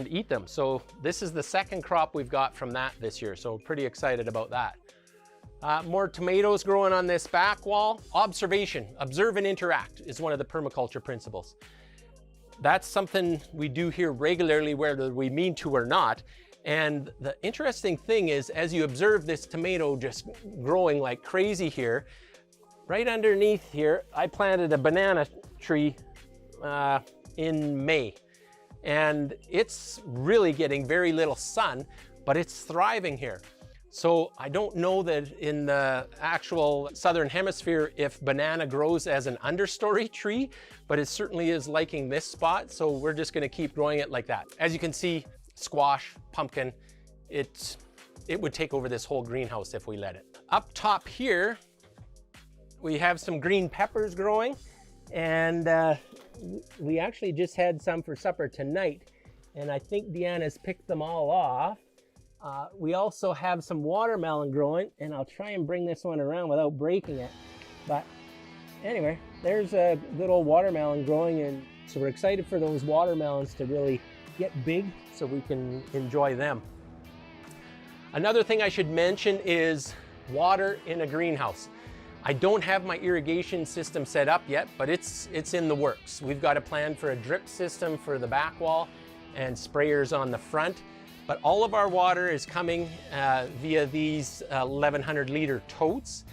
eat them. So this is the second crop we've got from that this year. So pretty excited about that. More tomatoes growing on this back wall. Observation, observe and interact is one of the permaculture principles. That's something we do here regularly, whether we mean to or not. And the interesting thing is, as you observe this tomato just growing like crazy here, right underneath here, I planted a banana tree in May. And it's really getting very little sun, but it's thriving here. So I don't know that in the actual southern hemisphere if banana grows as an understory tree, but it certainly is liking this spot. So we're just gonna keep growing it like that. As you can see, squash, pumpkin, it would take over this whole greenhouse if we let it. Up top here, we have some green peppers growing, and we actually just had some for supper tonight, and I think Deanna's picked them all off. We also have some watermelon growing, and I'll try and bring this one around without breaking it. But anyway, there's a good old watermelon growing, and so we're excited for those watermelons to really get big so we can enjoy them. Another thing I should mention is water in a greenhouse. I don't have my irrigation system set up yet, but it's in the works. We've got a plan for a drip system for the back wall and sprayers on the front, but all of our water is coming via these 1100 liter totes.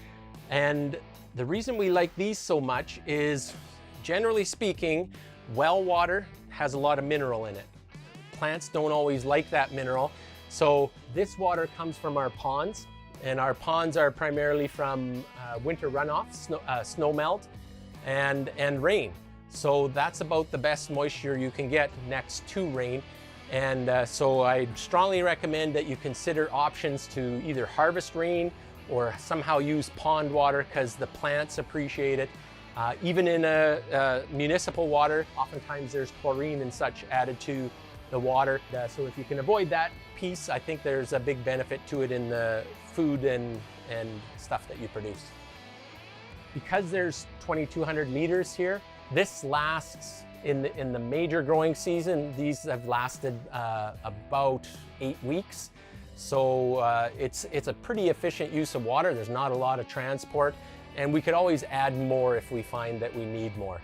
And the reason we like these so much is, generally speaking, well water has a lot of mineral in it. Plants don't always like that mineral. So this water comes from our ponds, and our ponds are primarily from winter runoff, snow melt, and rain. So that's about the best moisture you can get next to rain. And so I strongly recommend that you consider options to either harvest rain or somehow use pond water, because the plants appreciate it. Even in a municipal water, oftentimes there's chlorine and such added to the water. So if you can avoid that piece, I think there's a big benefit to it in the food and stuff that you produce. Because there's 2,200 liters here, this lasts in the major growing season. These have lasted about 8 weeks. So it's a pretty efficient use of water. There's not a lot of transport, and we could always add more if we find that we need more.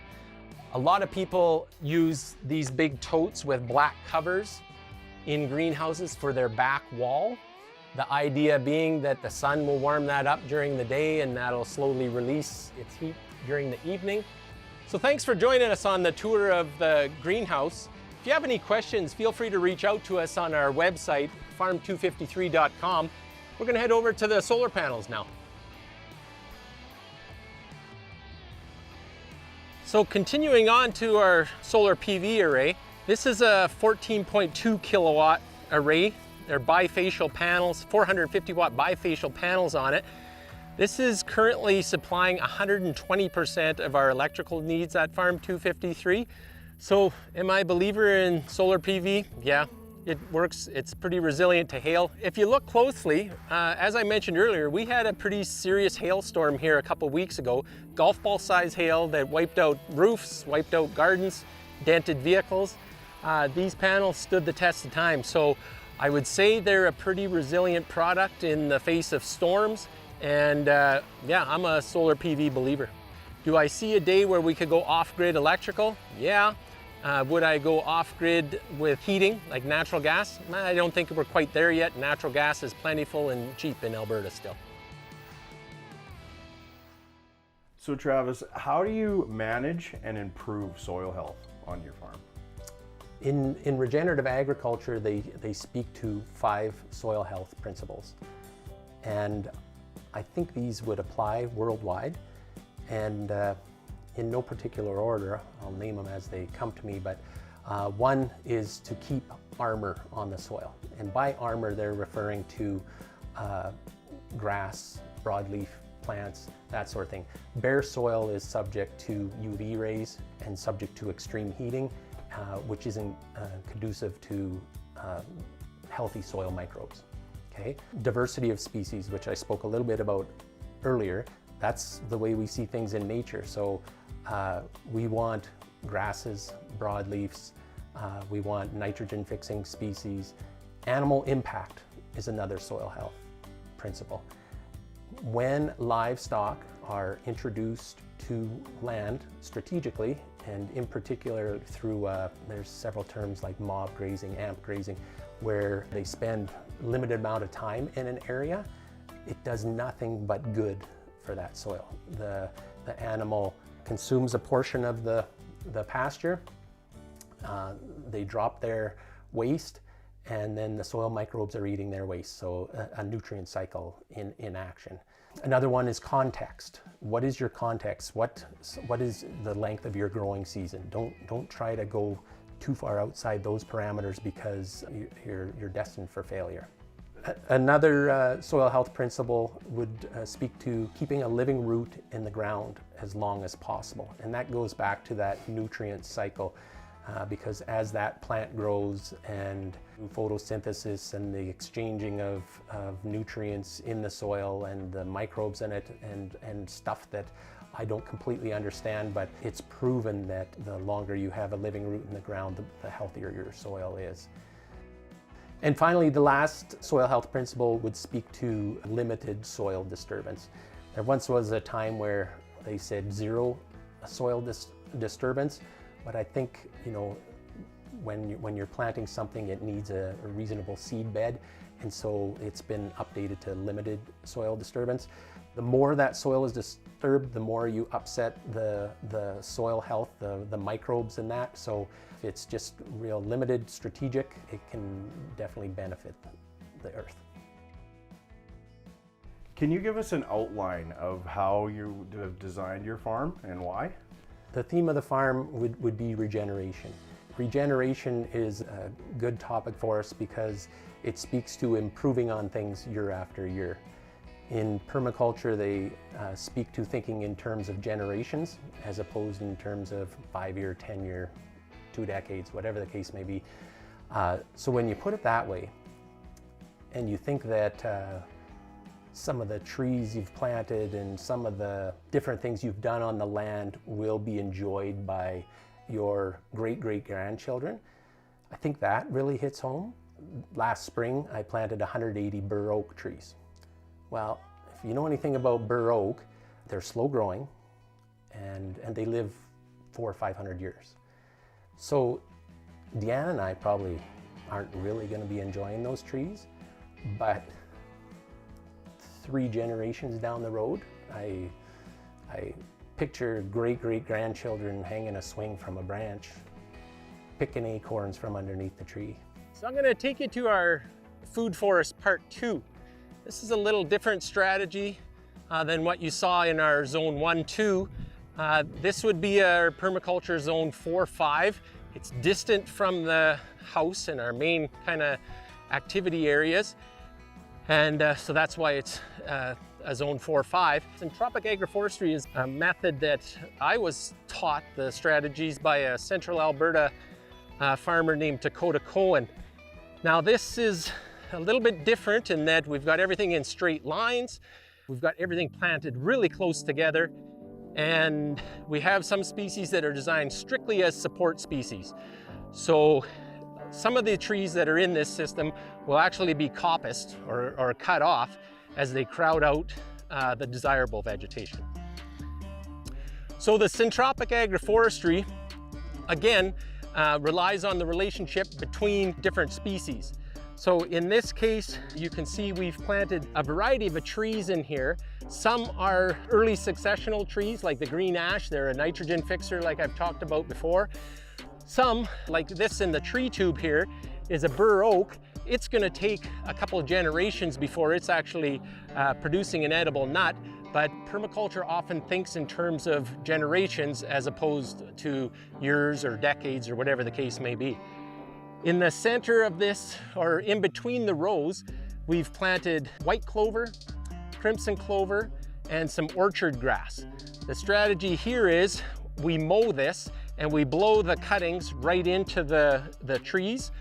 A lot of people use these big totes with black covers in greenhouses for their back wall. The idea being that the sun will warm that up during the day, and that'll slowly release its heat during the evening. So thanks for joining us on the tour of the greenhouse. If you have any questions, feel free to reach out to us on our website, farm253.com. We're going to head over to the solar panels now. So continuing on to our solar PV array, this is a 14.2 kilowatt array. They're bifacial panels, 450 watt bifacial panels on it. This is currently supplying 120% of our electrical needs at Farm 253. So am I a believer in solar PV? Yeah, it works. It's pretty resilient to hail. If you look closely, as I mentioned earlier, we had a pretty serious hailstorm here a couple weeks ago. Golf ball size hail that wiped out roofs, wiped out gardens, dented vehicles. These panels stood the test of time. So I would say they're a pretty resilient product in the face of storms. And yeah, I'm a solar PV believer. Do I see a day where we could go off-grid electrical? Yeah, Would I go off-grid with heating, like natural gas? I don't think we're quite there yet. Natural gas is plentiful and cheap in Alberta still. So Travis, how do you manage and improve soil health on your farm? In regenerative agriculture, they speak to 5 soil health principles. And I think these would apply worldwide. And in no particular order, I'll name them as they come to me, but one is to keep armor on the soil. And by armor, they're referring to grass, broadleaf plants, that sort of thing. Bare soil is subject to UV rays and subject to extreme heating, which isn't conducive to healthy soil microbes. Okay? Diversity of species, which I spoke a little bit about earlier, that's the way we see things in nature. So we want grasses, broadleafs, we want nitrogen fixing species. Animal impact is another soil health principle. When livestock are introduced to land strategically, and in particular through, there's several terms like mob grazing, amp grazing, where they spend limited amount of time in an area, it does nothing but good for that soil. The animal consumes a portion of the pasture, they drop their waste, and then the soil microbes are eating their waste, so a nutrient cycle in action. Another one is context. What is your context? What is the length of your growing season? Don't try to go too far outside those parameters because you're destined for failure. Another soil health principle would speak to keeping a living root in the ground as long as possible. And that goes back to that nutrient cycle because as that plant grows and photosynthesis and the exchanging of nutrients in the soil and the microbes in it and stuff that I don't completely understand, but it's proven that the longer you have a living root in the ground, the healthier your soil is. And finally, the last soil health principle would speak to limited soil disturbance. There once was a time where they said zero soil disturbance, but I think, you know, when you're planting something, it needs a reasonable seed bed, and so it's been updated to limited soil disturbance. The more that soil is disturbed, the more you upset the soil health, the microbes in that. So if it's just real limited, strategic, it can definitely benefit the earth. Can you give us an outline of how you have designed your farm and why? The theme of the farm would be regeneration. Regeneration is a good topic for us because it speaks to improving on things year after year. In permaculture, they speak to thinking in terms of generations as opposed in terms of 5-year, 10-year, 2 decades, whatever the case may be. So when you put it that way, and you think that some of the trees you've planted and some of the different things you've done on the land will be enjoyed by your great-great-grandchildren, I think that really hits home. Last spring, I planted 180 bur oak trees. Well, if you know anything about bur oak, they're slow growing and they live 400 or 500 years. So Deanna and I probably aren't really going to be enjoying those trees, but 3 generations down the road, I picture great-great-grandchildren hanging a swing from a branch, picking acorns from underneath the tree. So I'm going to take you to our food forest part 2. This is a little different strategy than what you saw in our zone 1-2. This would be our permaculture zone 4-5. It's distant from the house and our main kind of activity areas. And so that's why it's a zone 4-5. Centropic agroforestry is a method that I was taught the strategies by a central Alberta farmer named Dakota Cohen. Now this is a little bit different in that we've got everything in straight lines. We've got everything planted really close together. And we have some species that are designed strictly as support species. So some of the trees that are in this system will actually be coppiced or cut off as they crowd out the desirable vegetation. So the centropic agroforestry, again, relies on the relationship between different species. So in this case, you can see we've planted a variety of trees in here. Some are early successional trees like the green ash. They're a nitrogen fixer like I've talked about before. Some, like this in the tree tube here, is a bur oak. It's going to take a couple of generations before it's actually producing an edible nut, but permaculture often thinks in terms of generations as opposed to years or decades or whatever the case may be. In the center of this, or in between the rows, we've planted white clover, crimson clover, and some orchard grass. The strategy here is we mow this and we blow the cuttings right into the trees,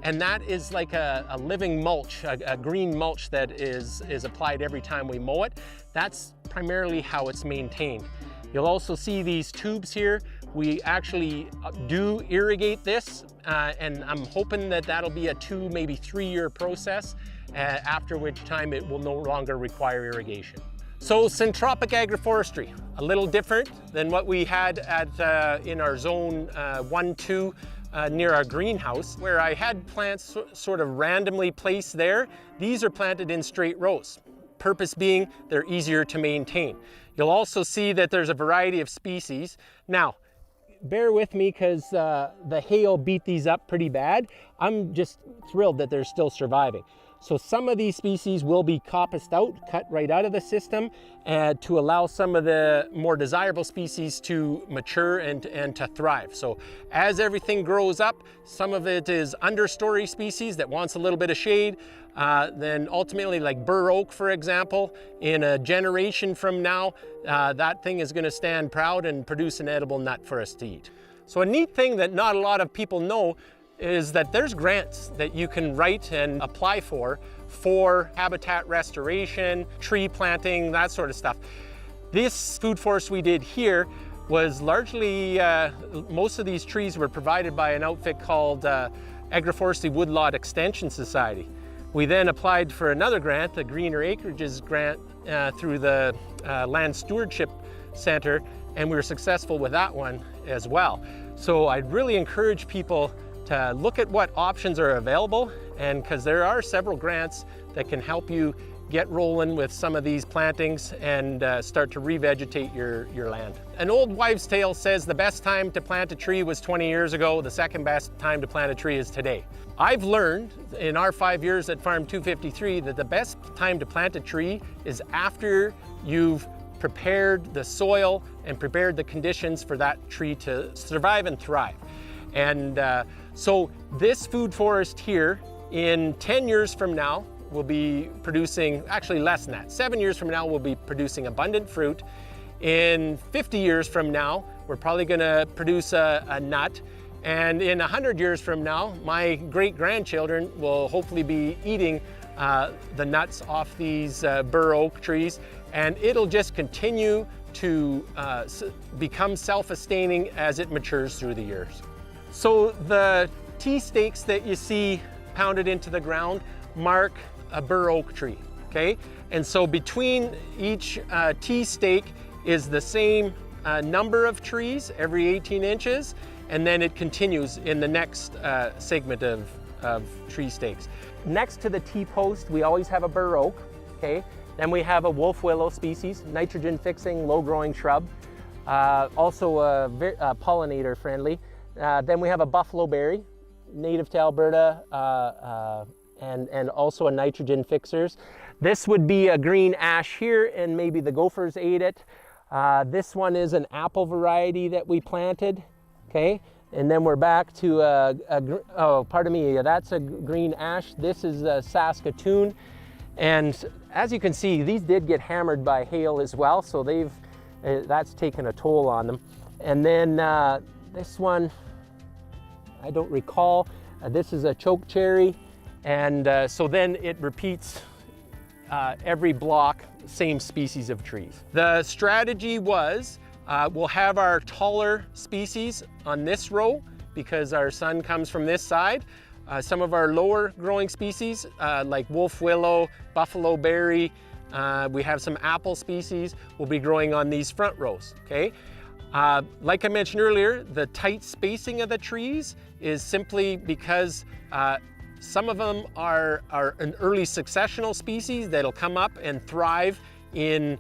and that is like a living mulch, a green mulch that is applied every time we mow it. That's primarily how it's maintained. You'll also see these tubes here. We actually do irrigate this, and I'm hoping that that'll be a 2, maybe 3-year process, after which time it will no longer require irrigation. So syntropic agroforestry, a little different than what we had in our zone 1-2 near our greenhouse, where I had plants sort of randomly placed there. These are planted in straight rows. Purpose being they're easier to maintain. You'll also see that there's a variety of species. Now, bear with me because the hail beat these up pretty bad. I'm just thrilled that they're still surviving. So some of these species will be coppiced out, cut right out of the system, to allow some of the more desirable species to mature and to thrive. So as everything grows up, some of it is understory species that wants a little bit of shade. Then ultimately, like bur oak, for example, in a generation from now, that thing is going to stand proud and produce an edible nut for us to eat. So a neat thing that not a lot of people know is that there's grants that you can write and apply for habitat restoration, tree planting, that sort of stuff. This food forest we did here was largely, most of these trees were provided by an outfit called Agroforestry Woodlot Extension Society. We then applied for another grant, the Greener Acreages grant, through the Land Stewardship Center, and we were successful with that one as well. So I'd really encourage people to look at what options are available, and because there are several grants that can help you get rolling with some of these plantings and start to revegetate your land. An old wives' tale says the best time to plant a tree was 20 years ago, the second best time to plant a tree is today. I've learned in our 5 years at Farm 253 that the best time to plant a tree is after you've prepared the soil and prepared the conditions for that tree to survive and thrive. And so this food forest here, in 10 years from now, will be producing, actually less than that, 7 years from now, we'll be producing abundant fruit. In 50 years from now, we're probably gonna produce a nut. And in 100 years from now, my great-grandchildren will hopefully be eating the nuts off these bur oak trees, and it'll just continue to become self-sustaining as it matures through the years. So the T stakes that you see pounded into the ground mark a bur oak tree, okay? And so between each T stake is the same number of trees every 18 inches, and then it continues in the next segment of tree stakes. Next to the T-post, we always have a bur oak, okay? Then we have a wolf willow species, nitrogen-fixing, low-growing shrub, also pollinator friendly. Then we have a buffalo berry, native to Alberta, and also a nitrogen fixers. This would be a green ash here, and maybe the gophers ate it. This one is an apple variety that we planted, okay? And then we're back to that's a green ash. This is a Saskatoon. And as you can see, these did get hammered by hail as well, so that's taken a toll on them. And then this one, I don't recall. This is a choke cherry, and so then it repeats every block, same species of trees. The strategy was we'll have our taller species on this row because our sun comes from this side. Some of our lower growing species like wolf willow, buffalo berry, we have some apple species will be growing on these front rows, okay? Like I mentioned earlier, the tight spacing of the trees is simply because some of them are an early successional species that'll come up and thrive in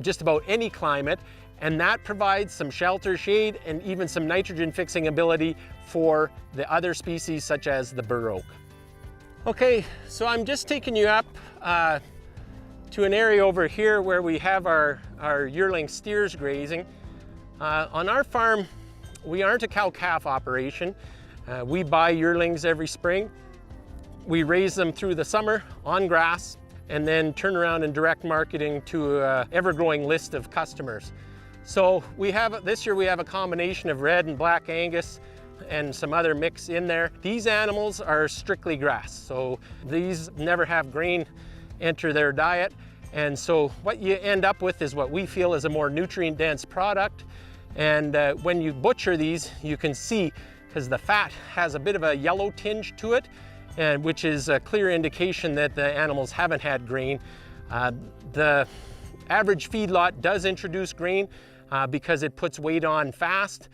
just about any climate, and that provides some shelter, shade, and even some nitrogen fixing ability for the other species such as the bur oak. Okay, so I'm just taking you up to an area over here where we have our yearling steers grazing. On our farm, we aren't a cow-calf operation. We buy yearlings every spring. We raise them through the summer on grass and then turn around and direct marketing to an ever-growing list of customers. So this year we have a combination of red and black Angus and some other mix in there. These animals are strictly grass, so these never have grain enter their diet. And so what you end up with is what we feel is a more nutrient-dense product. And when you butcher these, you can see, because the fat has a bit of a yellow tinge to it, and which is a clear indication that the animals haven't had grain. The average feedlot does introduce grain because it puts weight on fast.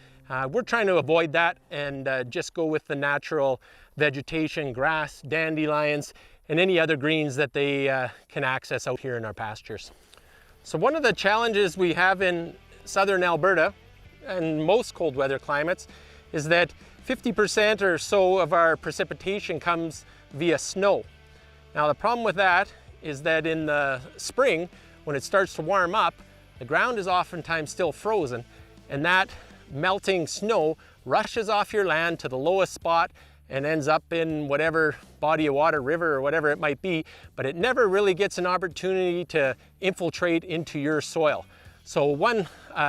We're trying to avoid that and just go with the natural vegetation, grass, dandelions, and any other greens that they can access out here in our pastures. So one of the challenges we have in southern Alberta and most cold weather climates is that 50% or so of our precipitation comes via snow. Now the problem with that is that in the spring, when it starts to warm up, the ground is oftentimes still frozen, and that melting snow rushes off your land to the lowest spot and ends up in whatever body of water, river, or whatever it might be, but it never really gets an opportunity to infiltrate into your soil. So one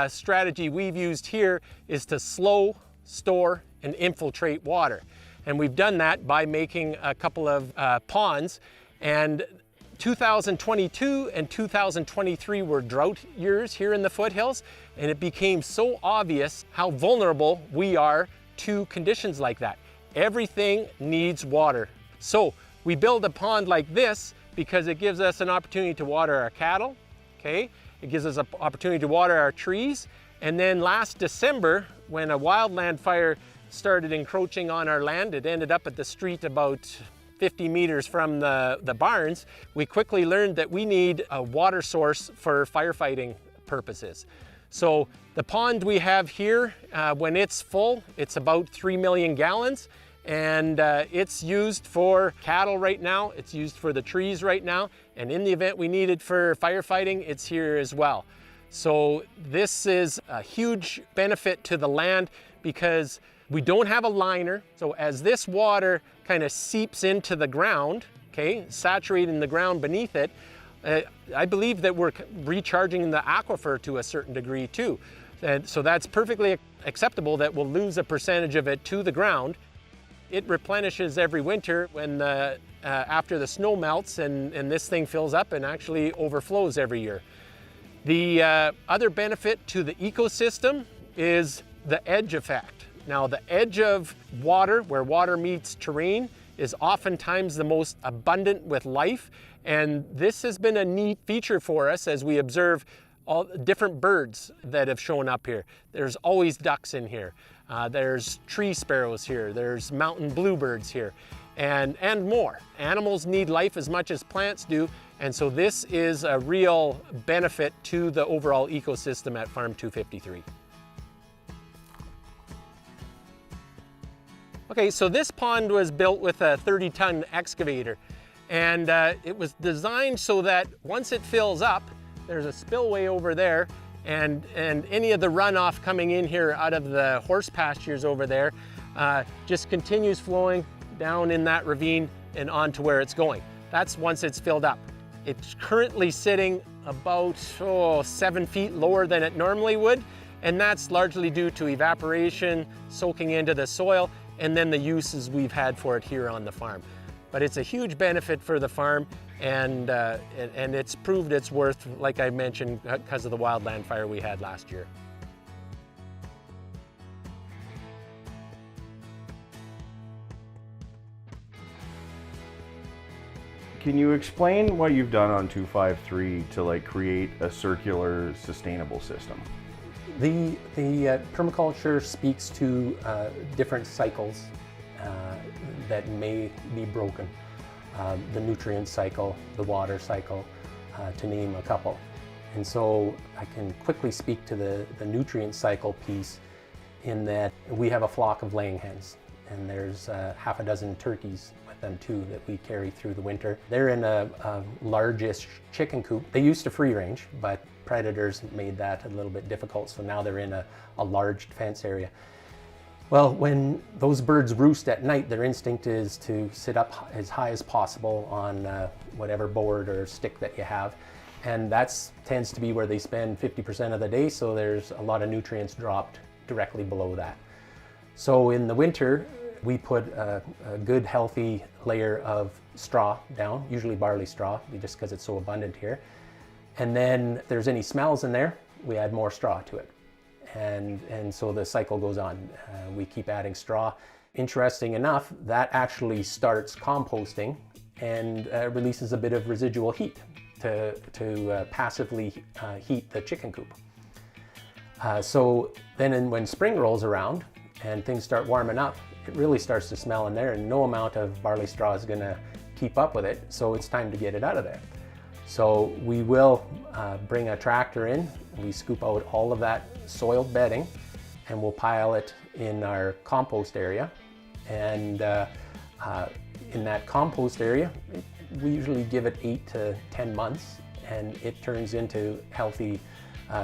strategy we've used here is to slow, store, and infiltrate water. And we've done that by making a couple of ponds. And 2022 and 2023 were drought years here in the foothills, and it became so obvious how vulnerable we are to conditions like that. Everything needs water. So we build a pond like this because it gives us an opportunity to water our cattle, okay? It gives us an opportunity to water our trees. And then last December, when a wildland fire started encroaching on our land, it ended up at the street about 50 meters from the barns. We quickly learned that we need a water source for firefighting purposes. So the pond we have here, when it's full, it's about 3 million gallons. And it's used for cattle right now, it's used for the trees right now, and in the event we need it for firefighting, it's here as well. So this is a huge benefit to the land because we don't have a liner. So as this water kind of seeps into the ground, okay, saturating the ground beneath it, I believe that we're recharging the aquifer to a certain degree too. And so that's perfectly acceptable that we'll lose a percentage of it to the ground. It replenishes every winter when after the snow melts and this thing fills up and actually overflows every year. The other benefit to the ecosystem is the edge effect. Now the edge of water, where water meets terrain, is oftentimes the most abundant with life, and this has been a neat feature for us as we observe all different birds that have shown up here. There's always ducks in here. There's tree sparrows here. There's mountain bluebirds here, and more. Animals need life as much as plants do, and so this is a real benefit to the overall ecosystem at Farm 253. Okay, so this pond was built with a 30-ton excavator, and it was designed so that once it fills up, there's a spillway over there, and any of the runoff coming in here out of the horse pastures over there just continues flowing down in that ravine and on to where it's going. That's once it's filled up. It's currently sitting about 7 feet lower than it normally would, and that's largely due to evaporation soaking into the soil and then the uses we've had for it here on the farm. But it's a huge benefit for the farm, and it's proved its worth, like I mentioned, because of the wildland fire we had last year. Can you explain what you've done on 253 to create a circular, sustainable system? The permaculture speaks to different cycles that may be broken. The nutrient cycle, the water cycle, to name a couple. And so I can quickly speak to the nutrient cycle piece in that we have a flock of laying hens, and there's half a dozen turkeys with them too that we carry through the winter. They're in a largish chicken coop. They used to free range, but predators made that a little bit difficult, so now they're in a large fence area. Well, when those birds roost at night, their instinct is to sit up as high as possible on whatever board or stick that you have. And that tends to be where they spend 50% of the day, so there's a lot of nutrients dropped directly below that. So in the winter, we put a good healthy layer of straw down, usually barley straw, just because it's so abundant here. And then if there's any smells in there, we add more straw to it. And so the cycle goes on. We keep adding straw. Interesting enough, that actually starts composting and releases a bit of residual heat to passively heat the chicken coop. So then when spring rolls around and things start warming up, it really starts to smell in there, and no amount of barley straw is going to keep up with it, so it's time to get it out of there. So we will bring a tractor in, we scoop out all of that soiled bedding, and we'll pile it in our compost area. And in that compost area, we usually give it 8 to 10 months, and it turns into healthy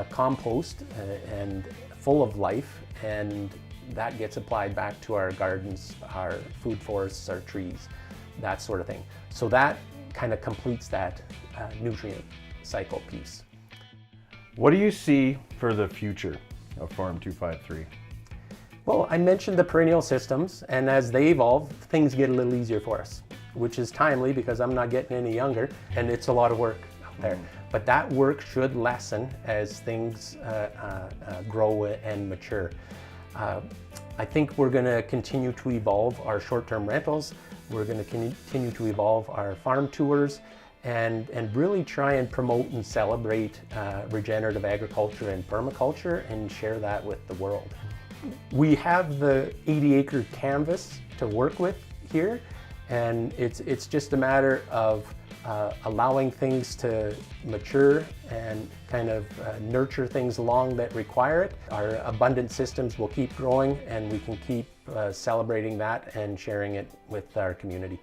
compost and full of life, and that gets applied back to our gardens, our food forests, our trees, that sort of thing. So that kind of completes that nutrient cycle piece. What do you see for the future of Farm 253? Well, I mentioned the perennial systems, and as they evolve, things get a little easier for us, which is timely because I'm not getting any younger, and it's a lot of work out there. But that work should lessen as things grow and mature. I think we're going to continue to evolve our short-term rentals. We're going to continue to evolve our farm tours and really try and promote and celebrate regenerative agriculture and permaculture and share that with the world. We have the 80-acre canvas to work with here, and it's just a matter of allowing things to mature and kind of nurture things along that require it. Our abundant systems will keep growing, and we can keep celebrating that and sharing it with our community.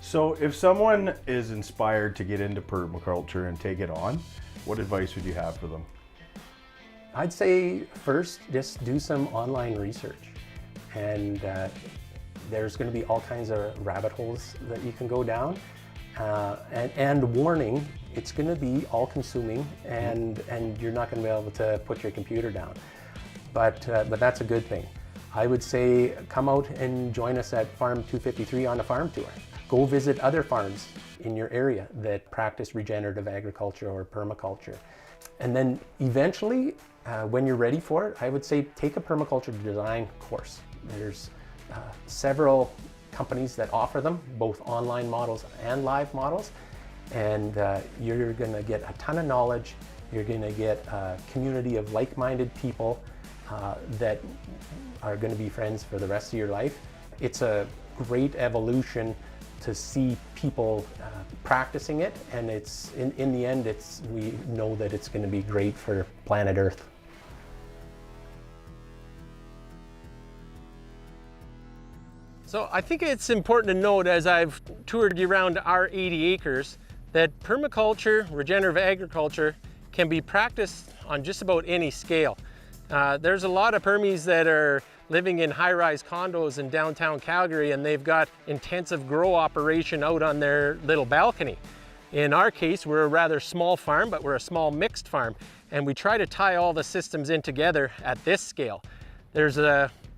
So if someone is inspired to get into permaculture and take it on, what advice would you have for them? I'd say first, just do some online research, and there's going to be all kinds of rabbit holes that you can go down. And warning, it's going to be all-consuming, and you're not going to be able to put your computer down. But that's a good thing. I would say come out and join us at Farm 253 on a farm tour. Go visit other farms in your area that practice regenerative agriculture or permaculture. And then eventually, when you're ready for it, I would say take a permaculture design course. There's several companies that offer them, both online models and live models, and you're going to get a ton of knowledge. You're going to get a community of like-minded people that are going to be friends for the rest of your life. It's a great evolution to see people practicing it, and it's in the end, we know that it's going to be great for planet Earth. So I think it's important to note, as I've toured you around our 80 acres, that permaculture, regenerative agriculture, can be practiced on just about any scale. There's a lot of permies that are living in high-rise condos in downtown Calgary, and they've got intensive grow operation out on their little balcony. In our case, we're a rather small farm, but we're a small mixed farm, and we try to tie all the systems in together at this scale. There's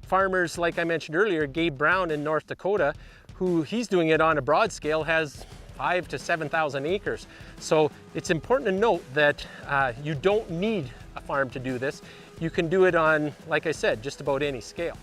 farmers, like I mentioned earlier, Gabe Brown in North Dakota, who he's doing it on a broad scale, has 5,000 to 7,000 acres. So it's important to note that you don't need a farm to do this. You can do it on, like I said, just about any scale.